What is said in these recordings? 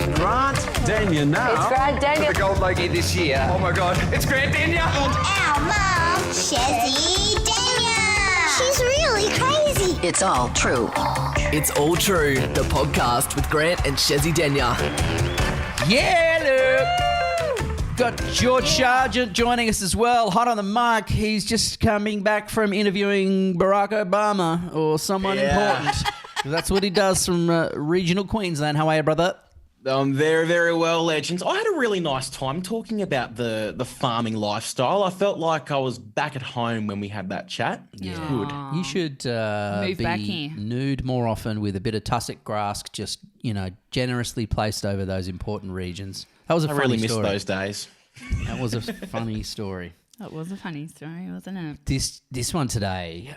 Grant Denyer now. It's Grant Denyer. The gold logie this year. Oh my God, it's Grant Denyer. And our mum, Chezzi Denyer. She's really crazy. It's all true. It's All True, the podcast with Grant and Chezzi Denyer. Yeah, look. Got George Sargent joining us as well, hot on the mic. He's just coming back from interviewing Barack Obama or someone important. That's what he does from regional Queensland. How are you, brother? Very, very well, legends. I had a really nice time talking about the farming lifestyle. I felt like I was back at home when we had that chat. Yeah. Good. You should Move be back here. nude more often with a bit of tussock grass just, generously placed over those important regions. That was a I funny really missed story. those days. That was a funny story. That was a funny story, wasn't it? This one today,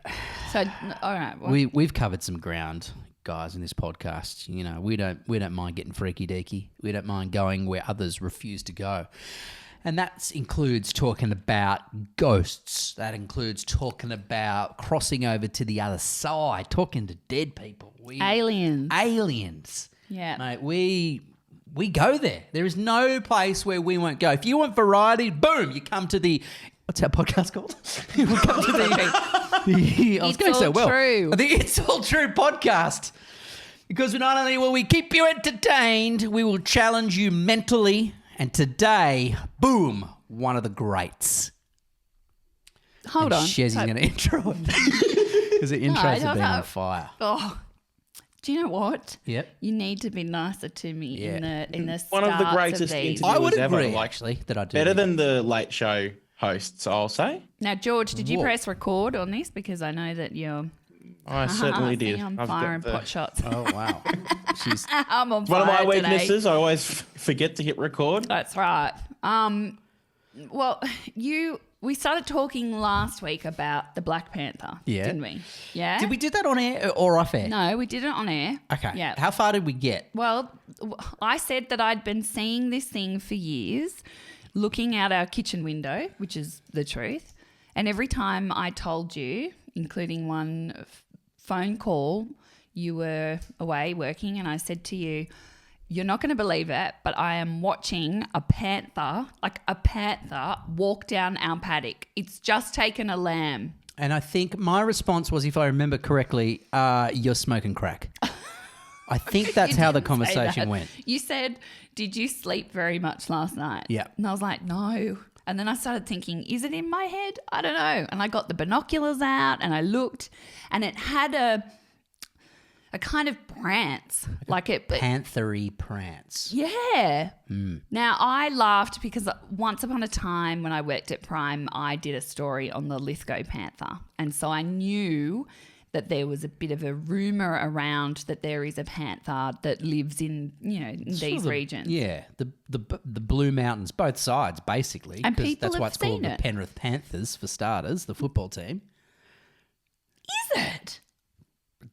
So, all right. Well, we've covered some ground, guys, in this podcast. We don't mind getting freaky deaky. We don't mind going where others refuse to go. And that includes talking about ghosts. That includes talking about crossing over to the other side, talking to dead people. Aliens. Yeah. Mate, we go there. There is no place where we won't go. If you want variety, boom, you come to the... What's our podcast called? You come to the I was going so well. True. The It's All True podcast. Because not only will we keep you entertained, we will challenge you mentally. And today, boom, one of the greats. hold on. Chezzi's going to intro it. Because the intros have been on fire. Oh, do you know what? Yep. You need to be nicer to me in the One of the starts greatest these. interviews I would ever. agree, actually, that I do. Better than the Late Show hosts, I'll say. Now, George, did you Whoa. press record on this? Because I know that you're I certainly did. I'm I've firing got the- pot shots. Oh, wow. She's... I'm on One of fire my today. weaknesses, I always forget to hit record. That's right. Well, we started talking last week about the Black Panther, Yeah. didn't we? Yeah. Did we do that on air or off air? No, we did it on air. Okay. Yeah. How far did we get? Well, I said that I'd been seeing this thing for years, looking out our kitchen window, which is the truth. And every time I told you, including one phone call, you were away working, and I said to you, you're not going to believe it, but I am watching a panther walk down our paddock. It's just taken a lamb. And I think my response was, if I remember correctly, you're smoking crack. I think that's You how the didn't say conversation that. went. You said, did you sleep very much last night? Yeah. And I was like, no. And then I started thinking, is it in my head? I don't know. And I got the binoculars out and I looked, and it had a kind of prance. Like it. Panthery prance. Yeah. Now, I laughed because once upon a time when I worked at Prime, I did a story on the Lithgow panther. And so I knew that there was a bit of a rumour around that there is a panther that lives in, in these regions. Yeah, the Blue Mountains, both sides, basically. And 'cause people that's why have it's called seen the it. Penrith Panthers, for starters, the football team. Is it?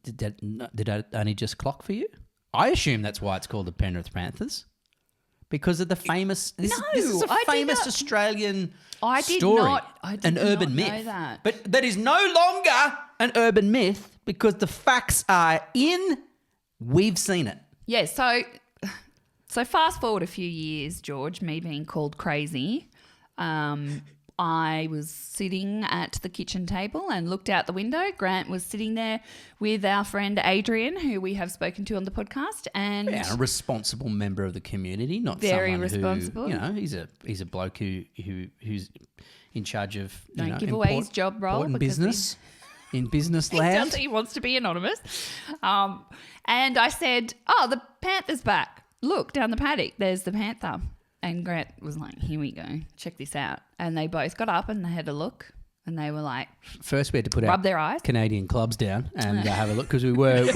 Did that only just clock for you? I assume that's why it's called the Penrith Panthers. Because of the famous... This is a I did famous not- Australian I did story. not- I did an not urban know myth. that. But that is no longer an urban myth because the facts are in. We've seen it. Yeah, so fast forward a few years, George, me being called crazy, I was sitting at the kitchen table and looked out the window. Grant was sitting there with our friend Adrian, who we have spoken to on the podcast, and Yeah, a responsible member of the community, not Very someone responsible. who, he's a bloke who's in charge of Don't give away his job role important because business in business he land. he wants to be anonymous. And I said, "Oh, the panther's back. Look down the paddock. There's the panther." And Grant was like, "Here we go. Check this out." And they both got up and they had a look, and they were like, First, we had to put rub our their eyes. Canadian clubs down and have a look because we were.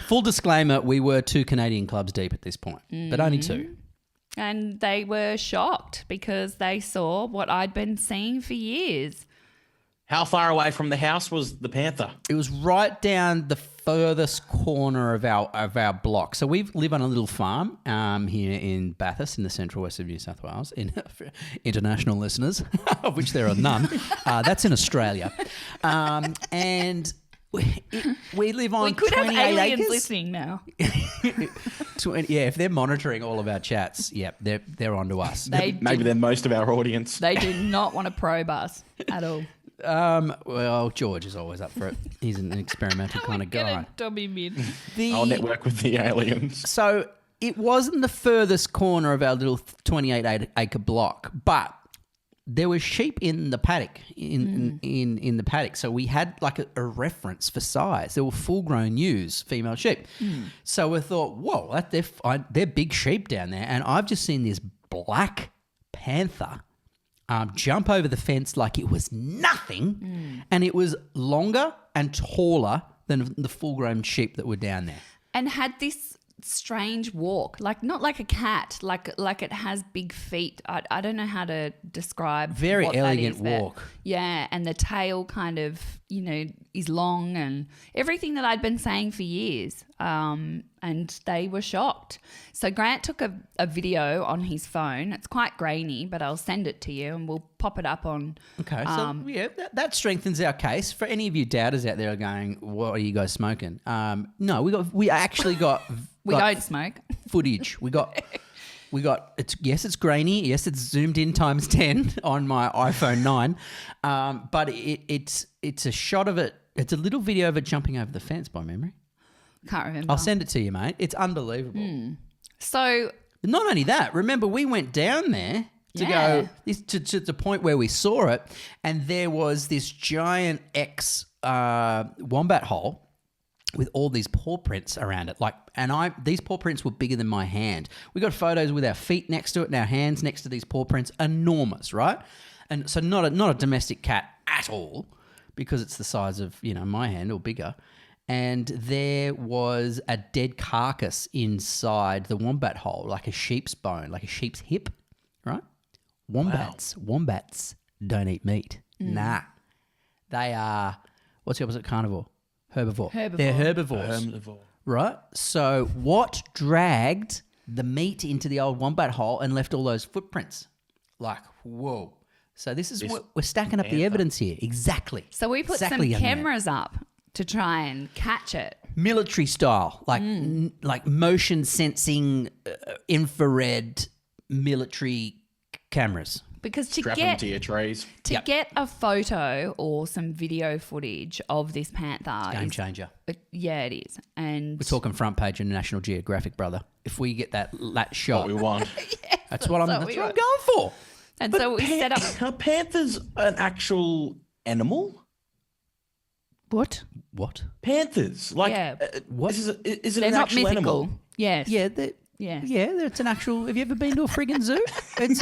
Full disclaimer: we were 2 Canadian clubs deep at this point, but only 2. And they were shocked because they saw what I'd been seeing for years. How far away from the house was the panther? It was right down the furthest corner of our block. So we live on a little farm here in Bathurst in the central west of New South Wales. In international listeners, of which there are none, that's in Australia. And We live on We could have 28 aliens acres. listening now. 20, yeah, if they're monitoring all of our chats, yep, they're onto us. They Maybe they're most of our audience. They do not want to probe us at all. Well, George is always up for it. He's an experimental kind of guy. Dummy mid. I'll network with the aliens. So it wasn't the furthest corner of our little 28-acre block, but there was sheep in the paddock, in the paddock. So we had like a reference for size. There were full-grown ewes, female sheep. So we thought, whoa, they're big sheep down there. And I've just seen this black panther jump over the fence like it was nothing, and it was longer and taller than the full-grown sheep that were down there. And had this strange walk, like not like a cat, like it has big feet. I don't know how to describe. Very what that elegant is, but walk. Yeah, and the tail kind of, is long and everything that I'd been saying for years. And they were shocked. So Grant took a video on his phone. It's quite grainy, but I'll send it to you and we'll pop it up on. Okay, so that strengthens our case. For any of you doubters out there going, what are you guys smoking? No, we actually got We don't smoke. footage. We got it's grainy. Yes, it's zoomed in times 10 on my iPhone 9. But it's a shot of it. It's a little video of it jumping over the fence by memory. Can't remember. I'll send it to you, mate. It's unbelievable. So Not only that, remember we went down there to go to the point where we saw it, and there was this giant wombat hole with all these paw prints around it. These paw prints were bigger than my hand. We got photos with our feet next to it and our hands next to these paw prints, enormous, right? And so not a domestic cat at all, because it's the size of my hand or bigger. And there was a dead carcass inside the wombat hole, like a sheep's bone, like a sheep's hip, right? Wombats don't eat meat. Nah. They are, what's the opposite of carnivore? Herbivore. They're herbivores. Right? So what dragged the meat into the old wombat hole and left all those footprints? Like, whoa. So this is what we're stacking up the evidence here. Exactly. So we put some cameras up to try and catch it. Military style, like motion sensing infrared military cameras. Because to Strap them get to your trays. get a photo or some video footage of this panther, Game changer. Yeah, it is. And We're talking front page of National Geographic, brother. If we get that shot, What we want. that's what I'm we going want. for. And so we set up. Are panthers an actual animal? What? What? Panthers, Yeah. What? Is it They're an not actual mythical. animal? Yes. Yeah, Yes. it's an actual. Have you ever been to a friggin' zoo? It's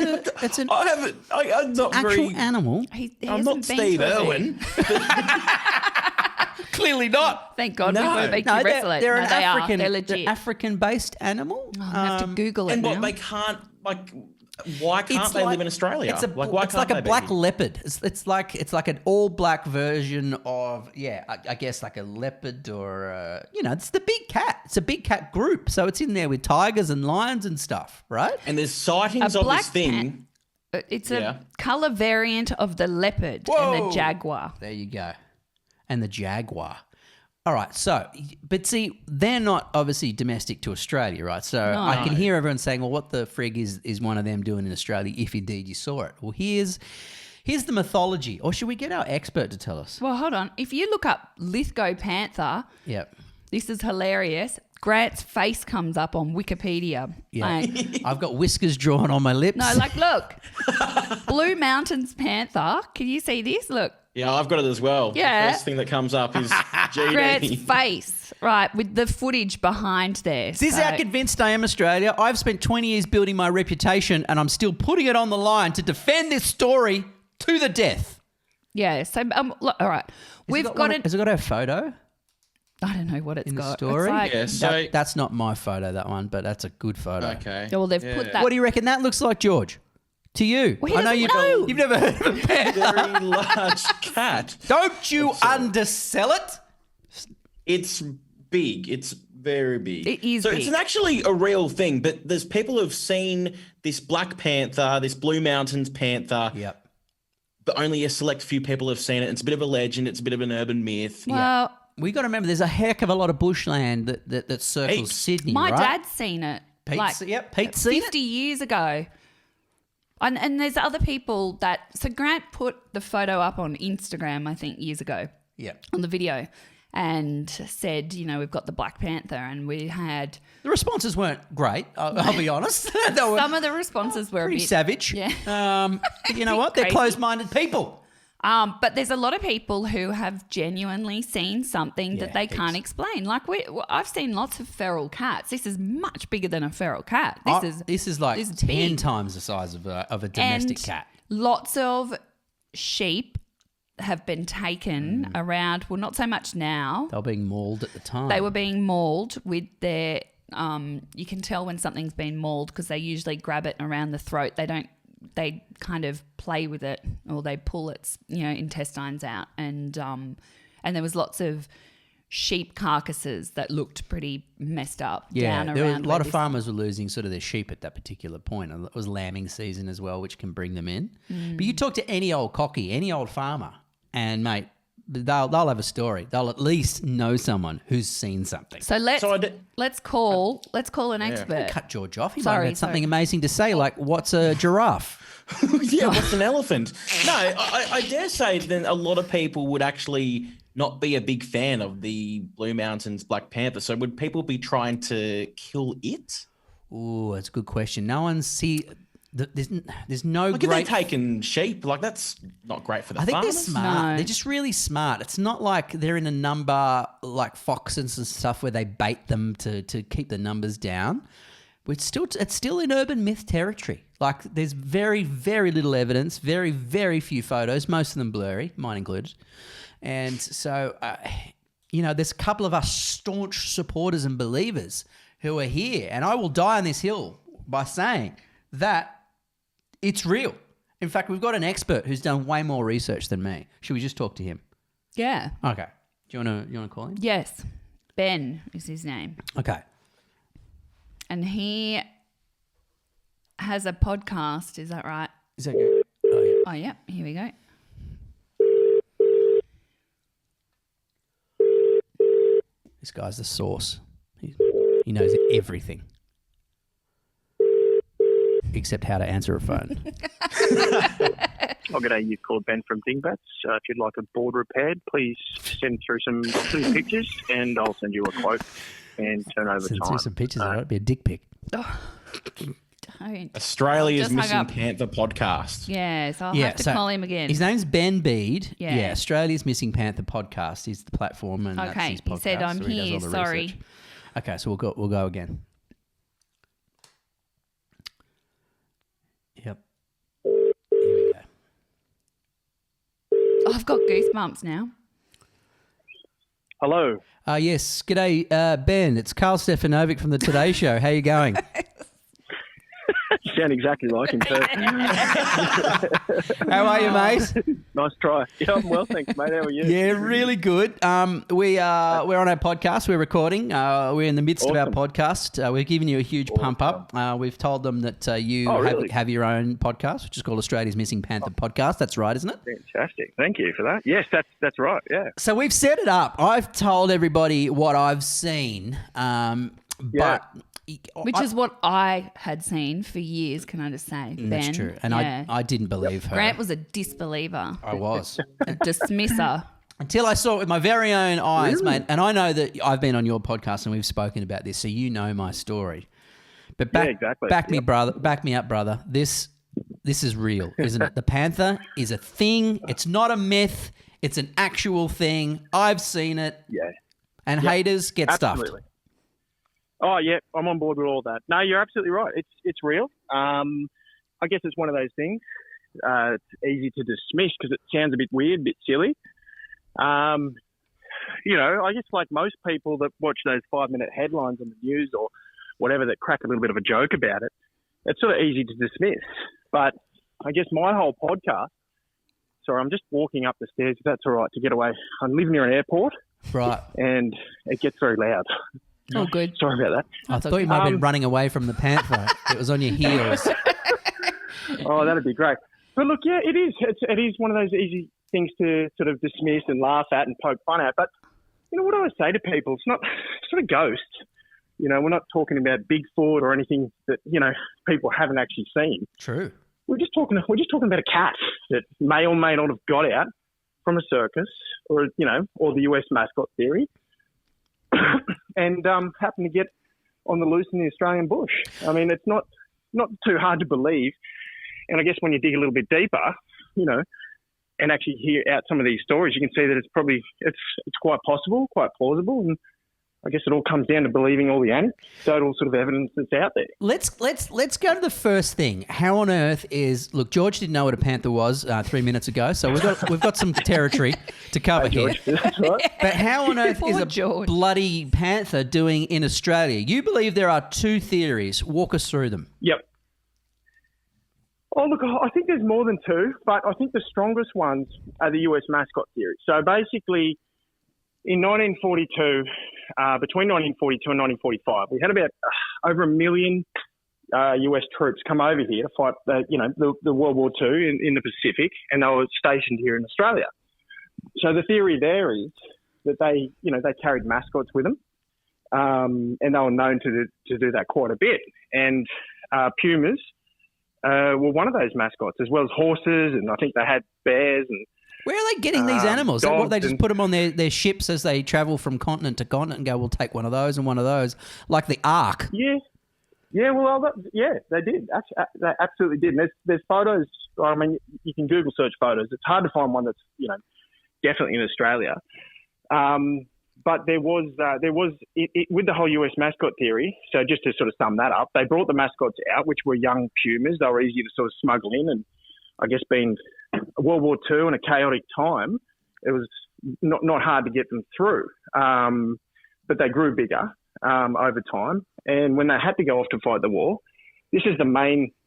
an I haven't. I'm not actual very. animal. He I'm hasn't not been Steve to a zoo. Irwin. Clearly not. Thank God No. we won't make No, you wrestle it. they're No, an they African. are. They're legit. African-based animal. I have to Google it And now. what they can't like? Why can't they live in Australia? It's why it's can't like a they black be? leopard. It's like an all black version of I guess like a leopard or it's the big cat. It's a big cat group, so it's in there with tigers and lions and stuff, right? And there's sightings A of black this thing. It's Yeah. a colour variant of the leopard and Whoa. the jaguar. There you go, and the jaguar. All right, so, but see, they're not obviously domestic to Australia, right? So No. I can hear everyone saying, well, what the frig is one of them doing in Australia if indeed you saw it? Well, here's the mythology. Or should we get our expert to tell us? Well, hold on. If you look up Lithgow panther, Yep. this is hilarious. Grant's face comes up on Wikipedia. Yeah. And- I've got whiskers drawn on my lips. no, like, look. Blue Mountains panther. Can you see this? Look. Yeah, I've got it as well. Yeah. The first thing that comes up is Grant's GD. face, right, with the footage behind there. This is So- how convinced I am, Australia. I've spent 20 years building my reputation and I'm still putting it on the line to defend this story to the death. Yeah, so, look, all right. Has it got a photo I don't know what it's in the got. story? It's like, Yeah, so That's not my photo, that one, but that's a good photo. okay. well, they've put that. What do you reckon that looks like, George? To you? Well, he I know doesn't you've know. never heard of a panther. Very large cat. Don't you undersell it? It's big. It's very big. It is So big. it's actually a real thing, but there's people who've seen this black panther, this Blue Mountains panther, Yep. but only a select few people have seen it. It's a bit of a legend. It's a bit of an urban myth. Well, we got to remember there's a heck of a lot of bushland that circles Heaps. Sydney, My right? dad's seen it. Pete's seen 50 years ago. And there's other people that... So Grant put the photo up on Instagram, I think, years ago. Yeah. On the video. And said, we've got the Black Panther and we had... The responses weren't great, I'll be honest. They were Some of the responses were a pretty bit... savage. Yeah. But you know what? They're Crazy. closed-minded people. But there's a lot of people who have genuinely seen something that they can't explain. Like I've seen lots of feral cats. This is much bigger than a feral cat. This is like 10 big. times the size of a domestic And cat. Lots of sheep have been taken around. Well, not so much now. They were being mauled at the time. They were being mauled with their. You can tell when something's been mauled because they usually grab it around the throat. They kind of play with it, or they pull its intestines out, and there was lots of sheep carcasses that looked pretty messed up. Yeah, down there were around a where lot of this- farmers were losing sort of their sheep at that particular point. And it was lambing season as well, which can bring them in. But you talk to any old cocky, any old farmer, and mate, they'll have a story. They'll at least know someone who's seen something. So let's call an expert. Cut George off. He might Sorry, have had something sorry. amazing to say, like, what's a giraffe? Yeah, what's an elephant? No, I dare say then a lot of people would actually not be a big fan of the Blue Mountains Black Panther. So would people be trying to kill it? Ooh, that's a good question. No one's there's no Like if great... they're taking sheep, like that's not great for the I think they're farmers. smart. No. They're just really smart. It's not like they're in a number like foxes and stuff where they bait them to keep the numbers down. It's still in urban myth territory. Like there's very, very little evidence, very, very few photos, most of them blurry, mine included. And so, there's a couple of us staunch supporters and believers who are here. And I will die on this hill by saying that it's real. In fact, we've got an expert who's done way more research than me. Should we just talk to him? Yeah. Okay. Do you want to call him? Yes. Ben is his name. Okay. And he has a podcast, is that right? Is that good? Oh, yeah. Oh, yeah. Here we go. This guy's the source. He knows everything. Except how to answer a phone. Oh, g'day, you've called Ben from Dingbats. If you'd like a board repaired, please send through some clear pictures and I'll send you a quote and turn over Send time. through some pictures. It'd be a dick pic. Oh, don't. Australia's Just hung Missing up. Panther Podcast. Yes, I'll have to call him again. His name's Ben Bede. Yeah. Australia's Missing Panther Podcast is the platform, and that's Okay, his he podcast. said, "I'm where he does here, all the sorry." research. Okay, so we'll go again. Yep. Here we go. Oh, I've got goosebumps now. Hello. Yes. G'day, Ben. It's Carl Stefanovic from the Today Show. How you going? You sound exactly like him, too. How are you, mate? Nice try. Yeah, I'm well, thanks, mate. How are you? Yeah, really good. We're on our podcast. We're recording. We're in the midst of our podcast. We're giving you a huge pump up. We've told them that you really? have your own podcast, which is called Australia's Missing Panther Podcast. That's right, isn't it? Fantastic. Thank you for that. Yes, that's right, yeah. So we've set it up. I've told everybody what I've seen, but Which is what I had seen for years, can I just say, Ben? that's true. And I didn't believe her. Grant was a disbeliever, I was. a dismisser. Until I saw it with my very own eyes, mate. And I know that I've been on your podcast and we've spoken about this, so you know my story. But exactly. back me up, brother. This is real, isn't it? The Panther is a thing. It's not a myth. It's an actual thing. I've seen it. Yeah. And haters get Absolutely. stuffed. Oh, yeah, I'm on board with all that. No, you're absolutely right. It's real. I guess it's one of those things. It's easy to dismiss because it sounds a bit weird, a bit silly. I guess like most people that watch those 5-minute headlines on the news or whatever that crack a little bit of a joke about it, it's sort of easy to dismiss. But I guess my whole podcast, sorry, I'm just walking up the stairs, if that's all right, to get away. I live near an airport. Right. And it gets very loud. Oh, good. Sorry about that. I thought you might have been running away from the Panther. It was on your heels. Oh, that'd be great. But look, yeah, it is. It is one of those easy things to sort of dismiss and laugh at and poke fun at. But what I always say to people, it's not a ghost. We're not talking about Bigfoot or anything that, people haven't actually seen. True. We're just talking about a cat that may or may not have got out from a circus or the US mascot theory and happened to get on the loose in the Australian bush. I mean, it's not too hard to believe. And I guess when you dig a little bit deeper, and actually hear out some of these stories, you can see that it's quite possible, quite plausible, and I guess it all comes down to believing all the anecdotal sort of evidence that's out there. Let's go to the first thing. How on earth look? George didn't know what a panther was 3 minutes ago, so we've got some territory to cover here. That's right. But how on earth is a George. bloody panther doing in Australia? You believe there are two theories. Walk us through them. Yep. Oh, look, I think there's more than two, but I think the strongest ones are the US mascot theory. So basically, in 1942, between 1942 and 1945, we had about over 1 million US troops come over here to fight the World War II in the Pacific, and they were stationed here in Australia. So the theory there is that they carried mascots with them, and they were known to do that quite a bit. And pumas were one of those mascots, as well as horses, and I think they had bears and. Where are they getting these animals? They just put them on their ships as they travel from continent to continent and go, we'll take one of those and one of those, like the Ark. Yeah. Yeah, they did. They absolutely did. And there's photos. I mean, you can Google search photos. It's hard to find one that's, definitely in Australia. But there was with the whole US mascot theory, so just to sort of sum that up, they brought the mascots out, which were young pumas. They were easy to sort of smuggle in, and I guess being World War II and a chaotic time, it was not hard to get them through. But they grew bigger over time. And when they had to go off to fight the war, this is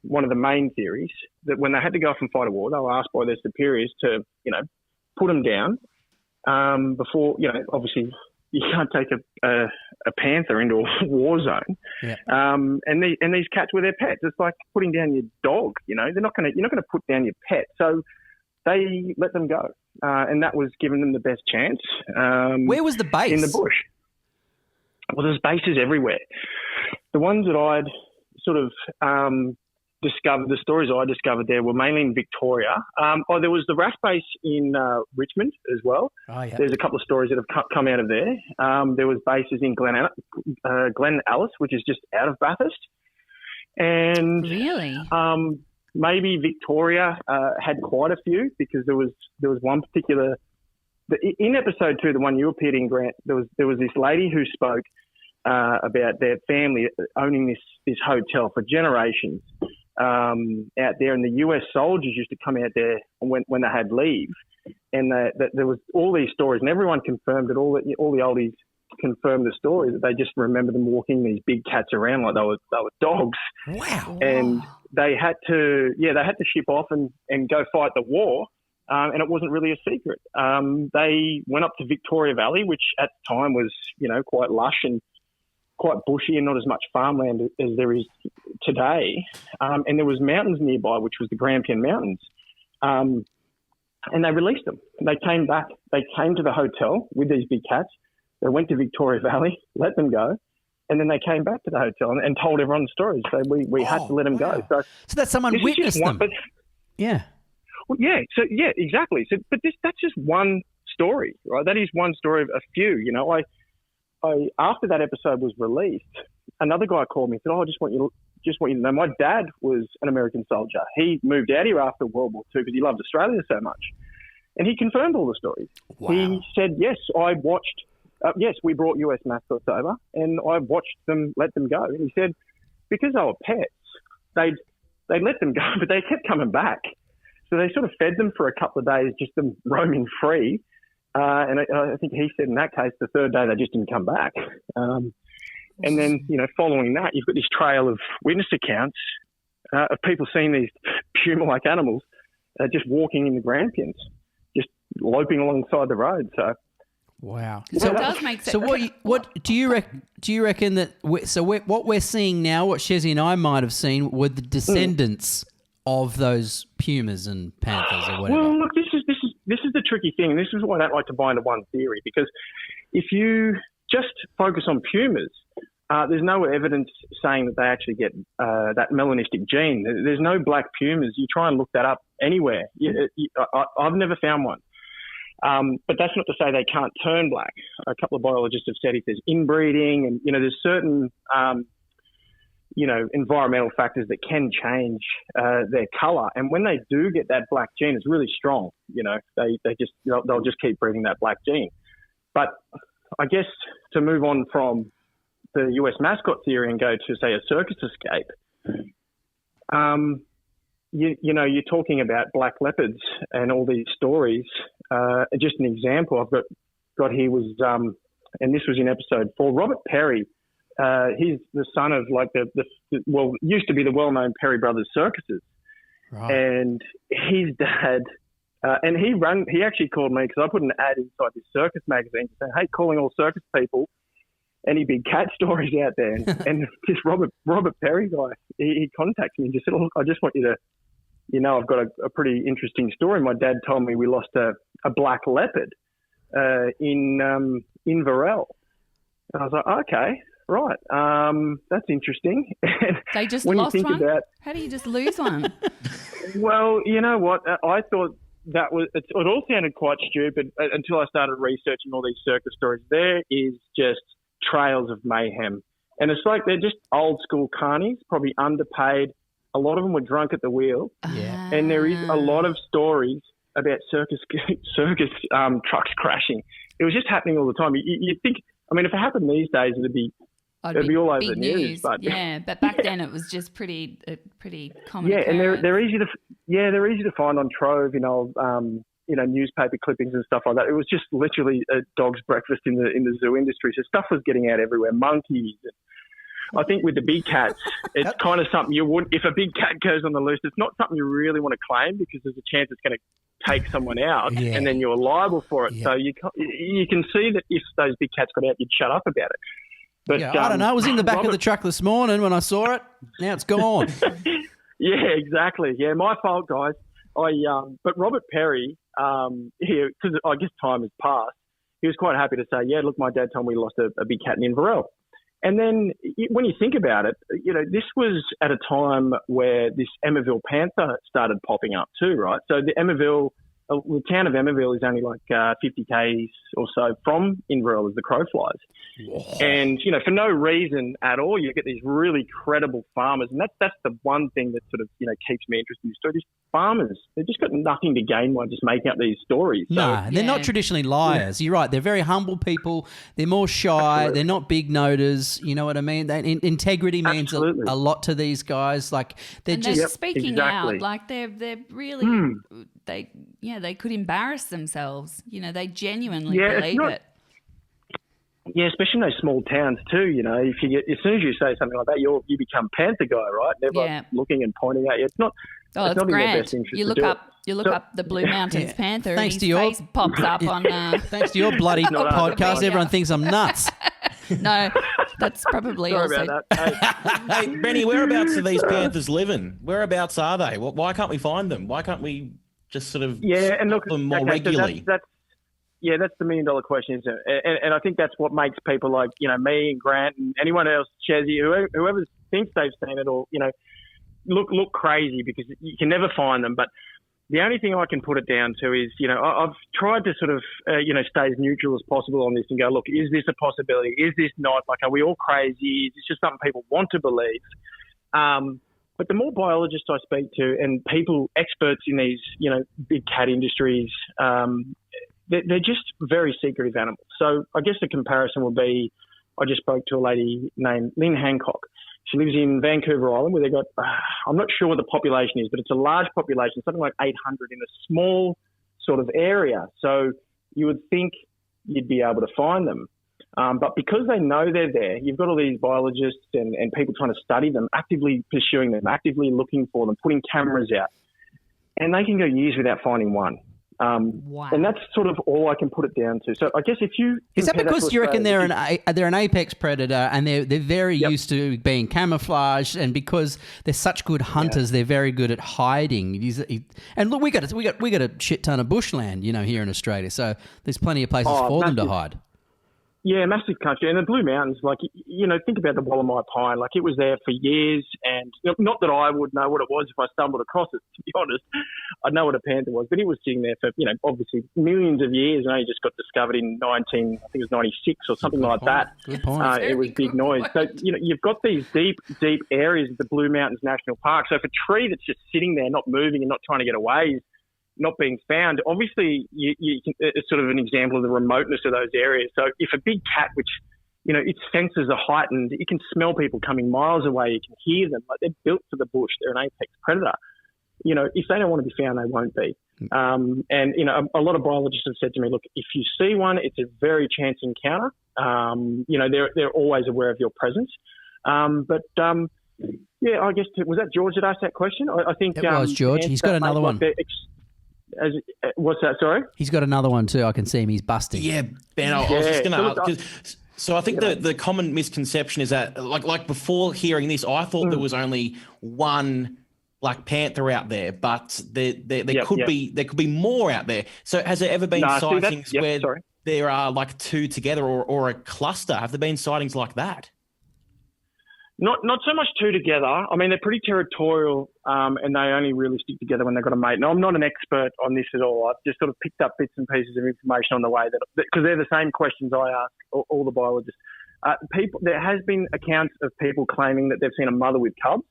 one of the main theories, that when they had to go off and fight a war, they were asked by their superiors to, put them down before, obviously you can't take a panther into a war zone. Yeah. And these cats were their pets. It's like putting down your dog. You're not going to put down your pet. So they let them go, and that was giving them the best chance. Where was the base? In the bush. Well, there's bases everywhere. The ones that I'd sort of discovered, the stories I discovered there were mainly in Victoria. There was the RAF base in Richmond as well. Oh, yeah. There's a couple of stories that have come out of there. There was bases in Glen Alice, which is just out of Bathurst. And Really? Maybe Victoria had quite a few, because there was one particular. In episode 2, the one you appeared in, Grant, there was this lady who spoke about their family owning this hotel for generations out there, and the US soldiers used to come out there when they had leave, and there was all these stories, and everyone confirmed it. All the oldies confirmed the story, that they just remember them walking these big cats around like they were dogs. Wow! And they had to ship off and go fight the war. And it wasn't really a secret. They went up to Victoria Valley, which at the time was, quite lush and quite bushy and not as much farmland as there is today. And there was mountains nearby, which was the Grampian Mountains. And they released them. They came back. They came to the hotel with these big cats. They went to Victoria Valley, let them go, and then they came back to the hotel and told everyone the story. So we had to let them go. So that someone witnessed them. Yeah. Well, yeah. So yeah, exactly. So, but that's just one story, right? That is one story of a few. I after that episode was released, another guy called me and said, "Oh, I just want you to know, my dad was an American soldier. He moved out here after World War II because he loved Australia so much, and he confirmed all the stories. Wow. He said, yes, I watched. Yes, we brought US mascots over, and I watched them let them go. And he said, because they were pets, they'd let them go, but they kept coming back." So they sort of fed them for a couple of days, just them roaming free. And I think he said in that case, the third day, they just didn't come back. And then, following that, you've got this trail of witness accounts of people seeing these puma-like animals just walking in the Grampians, just loping alongside the road. So, wow. So it does make sense. So what do you reckon that? What we're seeing now, what Chezzi and I might have seen, were the descendants of those pumas and panthers or whatever. Well, look, this is the tricky thing. This is why I don't like to buy into one theory, because if you just focus on pumas, there's no evidence saying that they actually get that melanistic gene. There's no black pumas. You try and look that up anywhere. I've never found one. But that's not to say they can't turn black. A couple of biologists have said if there's inbreeding and, there's certain, environmental factors that can change their colour. And when they do get that black gene, it's really strong. They'll just keep breeding that black gene. But I guess to move on from the US mascot theory and go to, say, a circus escape, you're talking about black leopards and all these stories. Just an example I've got here was, and this was in episode 4, Robert Perry. He's the son of used to be the well-known Perry Brothers Circuses. Right. And his dad, and he actually called me because I put an ad inside this circus magazine saying, hey, calling all circus people, any big cat stories out there. And this Robert Perry guy, he contacted me and just said, look, I just want you to, I've got a pretty interesting story. My dad told me we lost a black leopard in Varel. And I was like, okay, right. That's interesting. They just lost one? How do you just lose one? Well, you know what? I thought that it all sounded quite stupid until I started researching all these circus stories. There is just trails of mayhem. And it's like they're just old school carnies, probably underpaid. A lot of them were drunk at the wheel. Yeah. And there is a lot of stories about circus trucks crashing. It was just happening all the time. You'd think, if it happened these days, it'd be all over the news. But but back then it was just pretty common. Yeah, occurrence. and they're easy to find on Trove, newspaper clippings and stuff like that. It was just literally a dog's breakfast in the zoo industry. So stuff was getting out everywhere. Monkeys. I think with the big cats, it's kind of something you wouldn't. If a big cat goes on the loose, it's not something you really want to claim because there's a chance it's going to take someone out, and then you're liable for it. Yeah. So you can see that if those big cats got out, you'd shut up about it. But I don't know. I was in the back of the truck this morning when I saw it. Now it's gone. Yeah, exactly. Yeah, my fault, guys. But Robert Perry, because I guess time has passed, he was quite happy to say, yeah, look, my dad told me we lost a big cat in Inverell. And then when you think about it, this was at a time where this Emmaville panther started popping up too, right? So the town of Emmaville is only like 50 k's or so from Inverell as the crow flies. Whoa. And, for no reason at all, you get these really credible farmers. And that's the one thing that sort of, keeps me interested in the story. These farmers, they've just got nothing to gain by just making up these stories. No, they're not traditionally liars. You're right. They're very humble people. They're more shy. Absolutely. They're not big noters. You know what I mean? Integrity means a lot to these guys. Like they're speaking out. Like they're really, they could embarrass themselves. They genuinely believe it. Yeah, especially in those small towns too. If you get, as soon as you say something like that, you become Panther guy, right? Never looking and pointing at you. It's not. Oh, it's not Grant. in their best interest You look up the Blue Mountains Panther. Thanks and to his face pops up on. Thanks to your bloody podcast, everyone thinks I'm nuts. No, that's probably Sorry also. about that. Hey, Benny, whereabouts are these panthers living? Whereabouts are they? Why can't we find them? Why can't we just sort of look them more regularly? So that's the $1 million question, isn't it? And I think that's what makes people like, me and Grant and anyone else, Chezzi, whoever thinks they've seen it or, look crazy because you can never find them. But the only thing I can put it down to is, I've tried to sort of, stay as neutral as possible on this and go, look, is this a possibility? Is this not? Like, are we all crazy? Is this just something people want to believe? But the more biologists I speak to and people, experts in these, big cat industries, they're just very secretive animals. So I guess the comparison would be, I just spoke to a lady named Lynn Hancock. She lives in Vancouver Island where they've got, I'm not sure what the population is, but it's a large population, something like 800 in a small sort of area. So you would think you'd be able to find them. But because they know they're there, you've got all these biologists and people trying to study them, actively pursuing them, actively looking for them, putting cameras out. And they can go years without finding one. Wow. And that's sort of all I can put it down to. So I guess if you... Is that because you reckon they're an apex predator and they're very used to being camouflaged, and because they're such good hunters, they're very good at hiding. And look, we got a shit ton of bushland, here in Australia. So there's plenty of places for them to hide. Yeah, massive country. And the Blue Mountains, like, think about the Wallamai pine. Like, it was there for years. And not that I would know what it was if I stumbled across it, to be honest. I'd know what a panther was. But it was sitting there for, obviously millions of years. And it just got discovered in 96 or something like that. Good point. It was big noise. So, you've got these deep, deep areas of the Blue Mountains National Park. So if a tree that's just sitting there, not moving and not trying to get away is not being found, obviously you can, it's sort of an example of the remoteness of those areas. So if a big cat, which, its senses are heightened, you can smell people coming miles away, you can hear them, like they're built for the bush, they're an apex predator. If they don't want to be found, they won't be. And, a lot of biologists have said to me, look, if you see one, it's a very chance encounter. They're always aware of your presence. Yeah, I guess, was that George that asked that question? I think it was George. He's got another one. What's that, sorry? He's got another one too. I can see him. He's busting. Yeah, Ben, I was just going to ask. So I think the common misconception is that, like before hearing this, I thought there was only one Black Panther out there, but there could be more out there. So has there ever been sightings where there are like two together or a cluster? Have there been sightings like that? Not so much two together. I mean, they're pretty territorial, and they only really stick together when they've got a mate. Now, I'm not an expert on this at all. I've just sort of picked up bits and pieces of information on the way because they're the same questions I ask all the biologists. There has been accounts of people claiming that they've seen a mother with cubs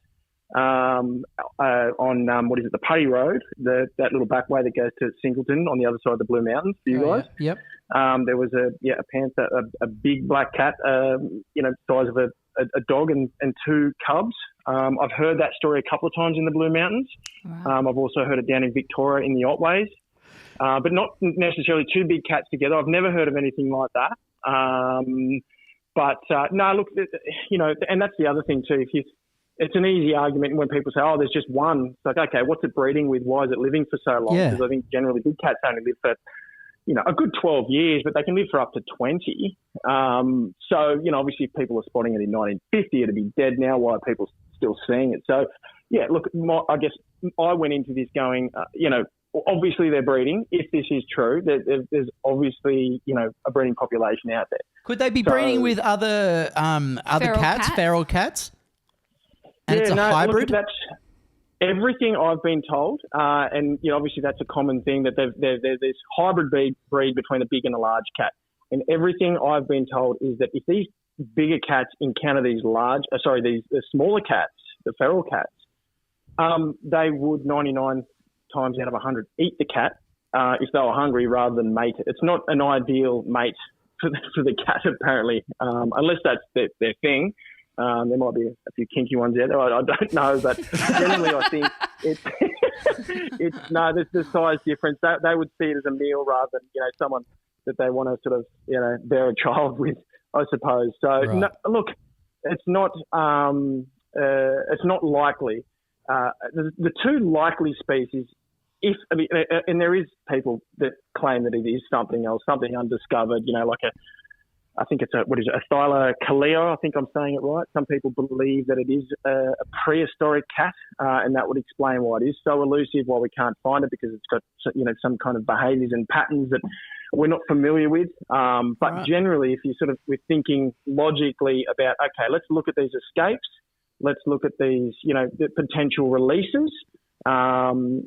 on the Putty Road, that little back way that goes to Singleton on the other side of the Blue Mountains for you guys. Yeah. Yep. There was a panther, a big black cat, size of a dog and two cubs. I've heard that story a couple of times in the Blue Mountains. Wow. I've also heard it down in Victoria in the Otways, but not necessarily two big cats together. I've never heard of anything like that. No, look, and that's the other thing too. It's an easy argument when people say, "Oh, there's just one." It's like, okay, what's it breeding with? Why is it living for so long? Yeah. Because I think generally big cats only live for a good 12 years, but they can live for up to 20. Obviously if people are spotting it in 1950, it'd be dead now. Why are people still seeing it? So, yeah, look, I guess I went into this going, obviously they're breeding. If this is true, there's obviously, a breeding population out there. Could they be breeding with other feral cats? And it's a hybrid? Look, that's everything I've been told, and obviously that's a common thing that there's this hybrid breed between a big and a large cat. And everything I've been told is that if these bigger cats encounter these the smaller cats, the feral cats, they would 99 times out of 100 eat the cat if they were hungry rather than mate it. It's not an ideal mate for the cat apparently, unless that's their thing. There might be a few kinky ones out there. I don't know, but generally I think there's the size difference. They would see it as a meal rather than, someone that they want to sort of, bear a child with, I suppose. So, right. Look, it's not likely. The two likely species, and there is people that claim that it is something else, something undiscovered, I think it's a Thylacoleo, I think I'm saying it right. Some people believe that it is a prehistoric cat, and that would explain why it is so elusive, why we can't find it, because it's got, some kind of behaviours and patterns that we're not familiar with. But generally, if we're thinking logically about, okay, let's look at these escapes, let's look at these, the potential releases, and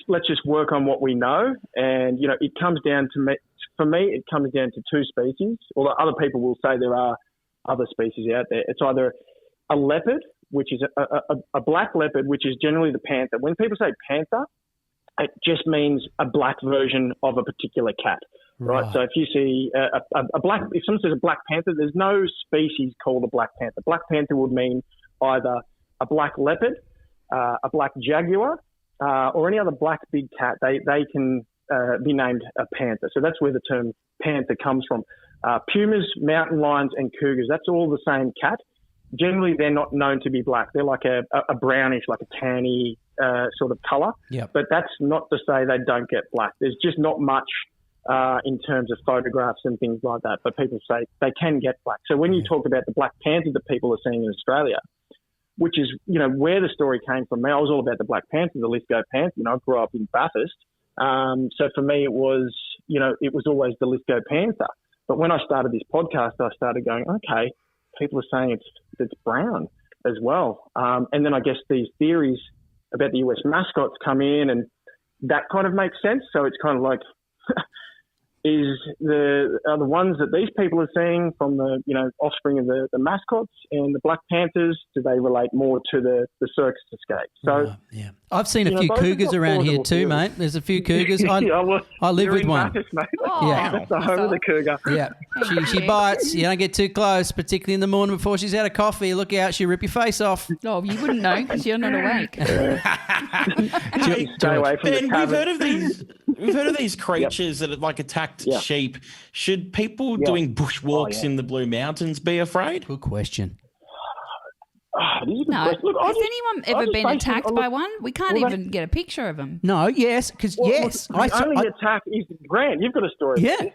let's just work on what we know. And, it comes down to for me, it comes down to two species, although other people will say there are other species out there. It's either a leopard, which is a black leopard, which is generally the panther. When people say panther, it just means a black version of a particular cat, right? So if you see if someone says a black panther, there's no species called a black panther. Black panther would mean either a black leopard, a black jaguar, or any other black big cat. They can be named a panther. So that's where the term panther comes from. Pumas, mountain lions, and cougars, that's all the same cat. Generally, they're not known to be black. They're like a brownish, like a tanny sort of colour. Yep. But that's not to say they don't get black. There's just not much in terms of photographs and things like that. But people say they can get black. So when you talk about the black panther that people are seeing in Australia, which is, where the story came from. I was all about the Black Panther, the Lithgow Panther. I grew up in Bathurst. So for me, it was always the Lithgow Panther. But when I started this podcast, I started going, okay, people are saying it's brown as well. And then I guess these theories about the US mascots come in, and that kind of makes sense. So it's kind of like, are the ones that these people are seeing from the offspring of the mascots and the Black Panthers, do they relate more to the circus escape? So yeah, I've seen a few cougars around here too, mate. There's a few cougars. I live with one. Marcus, mate. Yeah. That's the home of the cougar. Yeah, she bites. You don't get too close, particularly in the morning before she's had a coffee. Look out, she'll rip your face off. Oh, you wouldn't know because you're not awake. Stay away from the Ben, we've heard of these creatures that have like attacked sheep. Should people doing bushwalks in the Blue Mountains be afraid? Good question. No. Look, Has anyone ever been attacked by one? We can't even get a picture of them. No, yes, because the only attack is Grant. You've got a story. Yeah,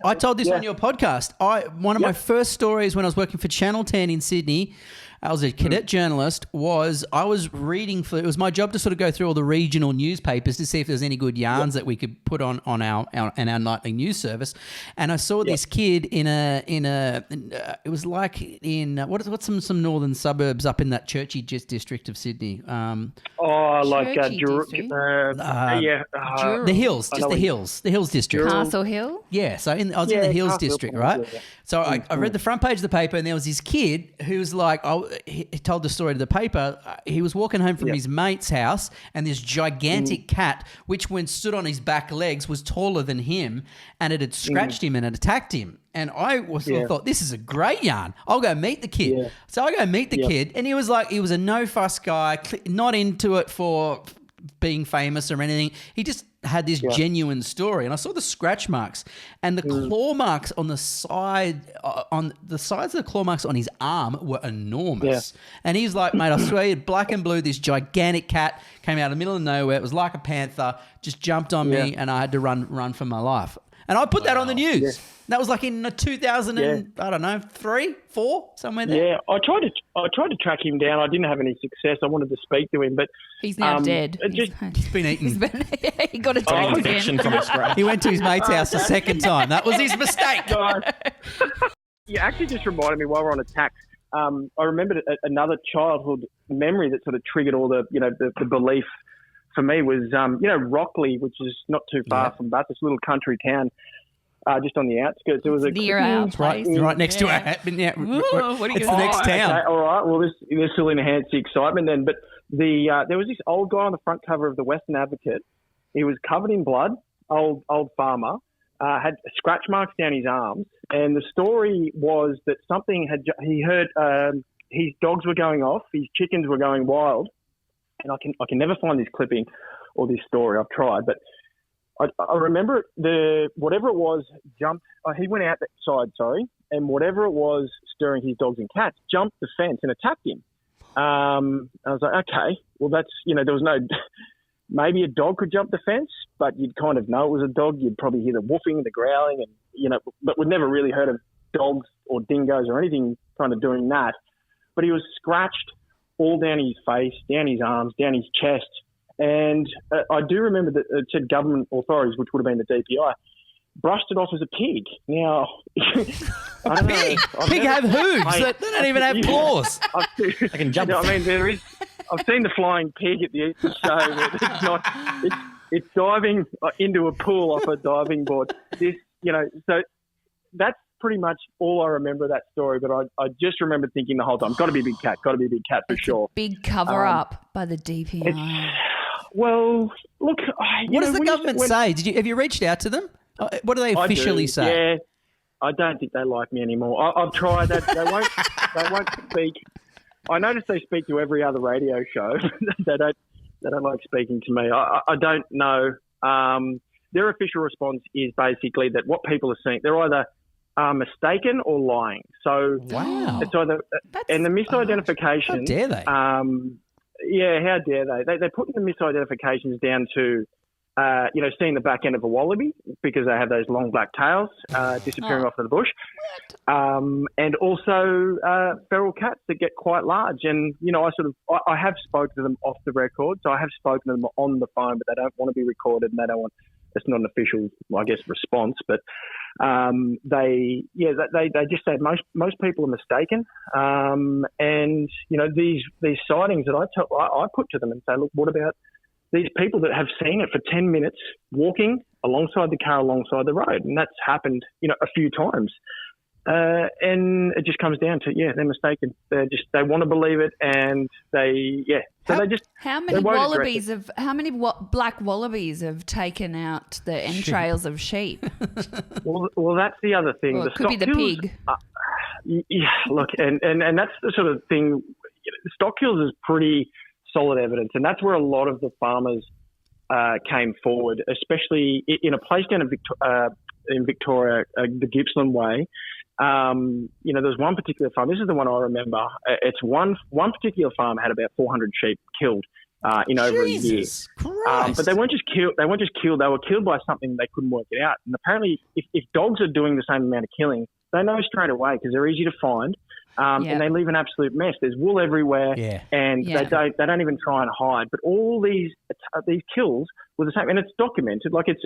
I told this on your podcast. One of my first stories when I was working for Channel 10 in Sydney, I was a cadet journalist, I was reading it was my job to sort of go through all the regional newspapers to see if there's any good yarns that we could put on our nightly news service. And I saw this kid it was like in what's some northern suburbs up in that Churchy district of Sydney. The Hills, the Hills district. Castle Hill? Yeah, so I was in the Hills district, right? So I read the front page of the paper, and there was this kid who was like, he told the story to the paper. He was walking home from his mate's house, and this gigantic cat, which when stood on his back legs, was taller than him, and it had scratched him and had attacked him. And I thought, this is a great yarn. I'll go meet the kid. Yeah. So I go meet the kid, and he was a no-fuss guy, not into it for being famous or anything. He just had this genuine story, and I saw the scratch marks and the claw marks on the side, on the sides of the claw marks on his arm were enormous. And he's like, mate, I swear you, black and blue, this gigantic cat came out of the middle of nowhere. It was like a panther, just jumped on me, and I had to run for my life. And I put that on the news. Yeah. That was like in 2000 and, I don't know, 3, 4, somewhere there. Yeah, I tried to track him down. I didn't have any success. I wanted to speak to him, but he's now dead. He's been eaten. He got attacked again. From Australia. He went to his mate's house a second time. That was his mistake. You actually just reminded me while we're on attack. I remembered another childhood memory that sort of triggered all the belief for me was, Rockley, which is not too far from Bath, this little country town. Just on the outskirts. There was near our place. Right next to our it's the next town. Okay, all right. Well, this will enhance the excitement then. But there was this old guy on the front cover of the Western Advocate. He was covered in blood, old farmer, had scratch marks down his arms. And the story was that he heard his dogs were going off, his chickens were going wild. And I can never find this clipping or this story. I've tried, but I remember whatever it was jumped. He went outside, and whatever it was stirring his dogs and cats jumped the fence and attacked him. I was like, okay, well that's there was no. Maybe a dog could jump the fence, but you'd kind of know it was a dog. You'd probably hear the woofing, the growling, and but we'd never really heard of dogs or dingoes or anything kind of doing that. But he was scratched all down his face, down his arms, down his chest. And I do remember that it said government authorities, which would have been the DPI, brushed it off as a pig. Now, I don't know. Pig have hooves. They don't even have claws. I can jump. There is. I've seen the flying pig at the Easter show. But it's not. It's diving into a pool off a diving board. So that's pretty much all I remember of that story. But I just remember thinking the whole time, got to be a big cat for sure. Big cover up by the DPI. Well, look. What does the government say? Have you reached out to them? What do they officially say? Yeah, I don't think they like me anymore. I've tried that. They won't speak. I notice they speak to every other radio show. They don't like speaking to me. I don't know. Their official response is basically that what people are seeing, they're either mistaken or lying. So wow, it's either and the misidentification. How dare they? How dare they? They put the misidentifications down to, seeing the back end of a wallaby because they have those long black tails disappearing off in the bush, and also feral cats that get quite large. And I have spoken to them off the record, so I have spoken to them on the phone, but they don't want to be recorded, and they don't want. It's not an official, I guess, response, but They just say most people are mistaken, and these sightings that I put to them and say, look, what about these people that have seen it for 10 minutes walking alongside the car, alongside the road, and that's happened a few times. And it just comes down to they're mistaken. They want to believe it, and how many black wallabies have taken out the entrails of sheep? well, that's the other thing. Well, it could be the pig. Look, and that's the sort of thing. Stock kills is pretty solid evidence, and that's where a lot of the farmers came forward, especially in a place down in Victoria, the Gippsland Way. There's one particular farm. This is the one I remember. It's one particular farm had about 400 sheep killed in over a year. But they weren't just killed. They were killed by something they couldn't work it out. And apparently, if dogs are doing the same amount of killing, they know straight away because they're easy to find. And they leave an absolute mess. There's wool everywhere, and they don't even try and hide. But all these kills were the same, and it's documented. Like it's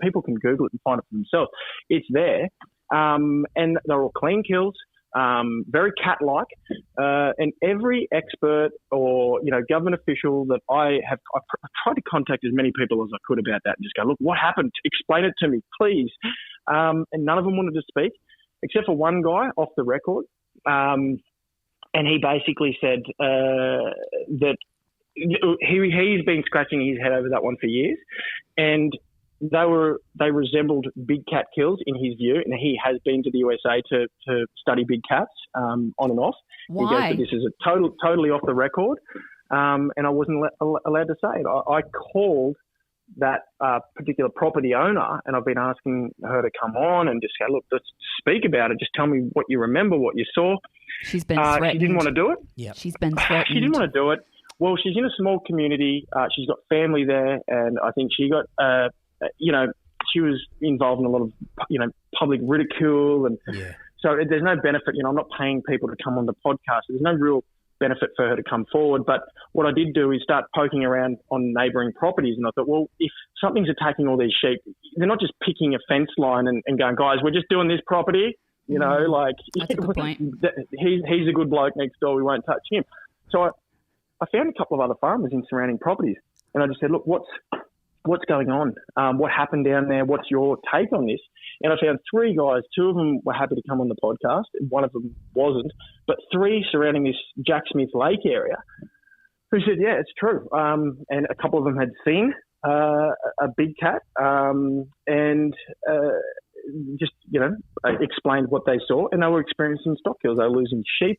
people can Google it and find it for themselves. It's there, and they're all clean kills, very cat-like. And every expert or government official that I tried to contact as many people as I could about that and just go, look, what happened? Explain it to me, please. And none of them wanted to speak, except for one guy off the record. And he basically said that he's been scratching his head over that one for years, and they resembled big cat kills in his view, and he has been to the USA to study big cats on and off. Why? He goes, but this is a totally off the record, and I wasn't allowed to say it. I called that particular property owner, and I've been asking her to come on and just go, look, let's speak about it. Just tell me what you remember, what you saw. She's been threatened. She didn't want to do it. Yeah, she's been threatened. She didn't want to do it. Well, she's in a small community. She's got family there, and I think she got, she was involved in a lot of, public ridicule, and so there's no benefit. I'm not paying people to come on the podcast. There's no real benefit for her to come forward. But what I did do is start poking around on neighbouring properties, and I thought, well, if something's attacking all these sheep, they're not just picking a fence line and going, guys, we're just doing this property, That's a good point. He's a good bloke next door, we won't touch him. So I found a couple of other farmers in surrounding properties, and I just said, look, what's going on? What happened down there? What's your take on this? And I found three guys. Two of them were happy to come on the podcast. One of them wasn't. But three surrounding this Jack Smith Lake area who said, yeah, it's true. And a couple of them had seen a big cat explained what they saw. And they were experiencing stock kills. They were losing sheep.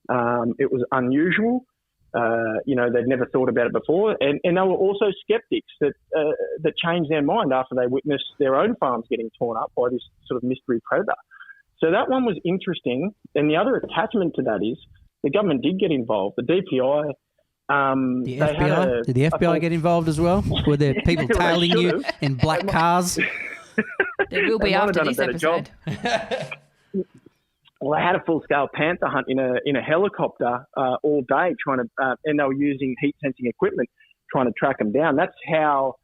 It was unusual. They'd never thought about it before, and they were also skeptics that changed their mind after they witnessed their own farms getting torn up by this sort of mystery predator. So that one was interesting. And the other attachment to that is the government did get involved. The DPI, the FBI. Did the FBI get involved as well? Were there people tailing you in black cars? There will be after this episode. Well, they had a full-scale panther hunt in a helicopter all day, and they were using heat-sensing equipment trying to track them down. That's how,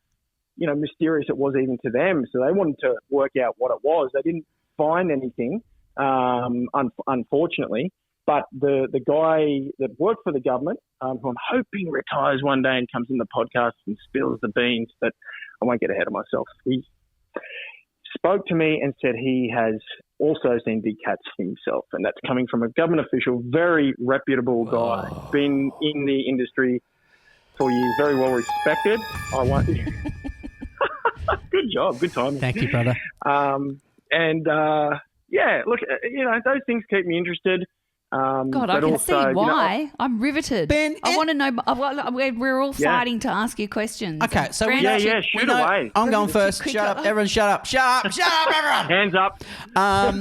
mysterious it was even to them. So they wanted to work out what it was. They didn't find anything, unfortunately. But the guy that worked for the government, who I'm hoping retires one day and comes in the podcast and spills the beans, but I won't get ahead of myself. He spoke to me and said he has also seen big cats himself, and that's coming from a government official, very reputable guy, been in the industry for years, very well respected. Good job, good timing. Thank you, brother. Look, those things keep me interested. God, I can see why. I'm riveted. Ben, I want to know. We're all fighting to ask you questions. Okay, so shoot away. I'm going first. Shut up, everyone! Shut up! Shut up, everyone! Hands up. Now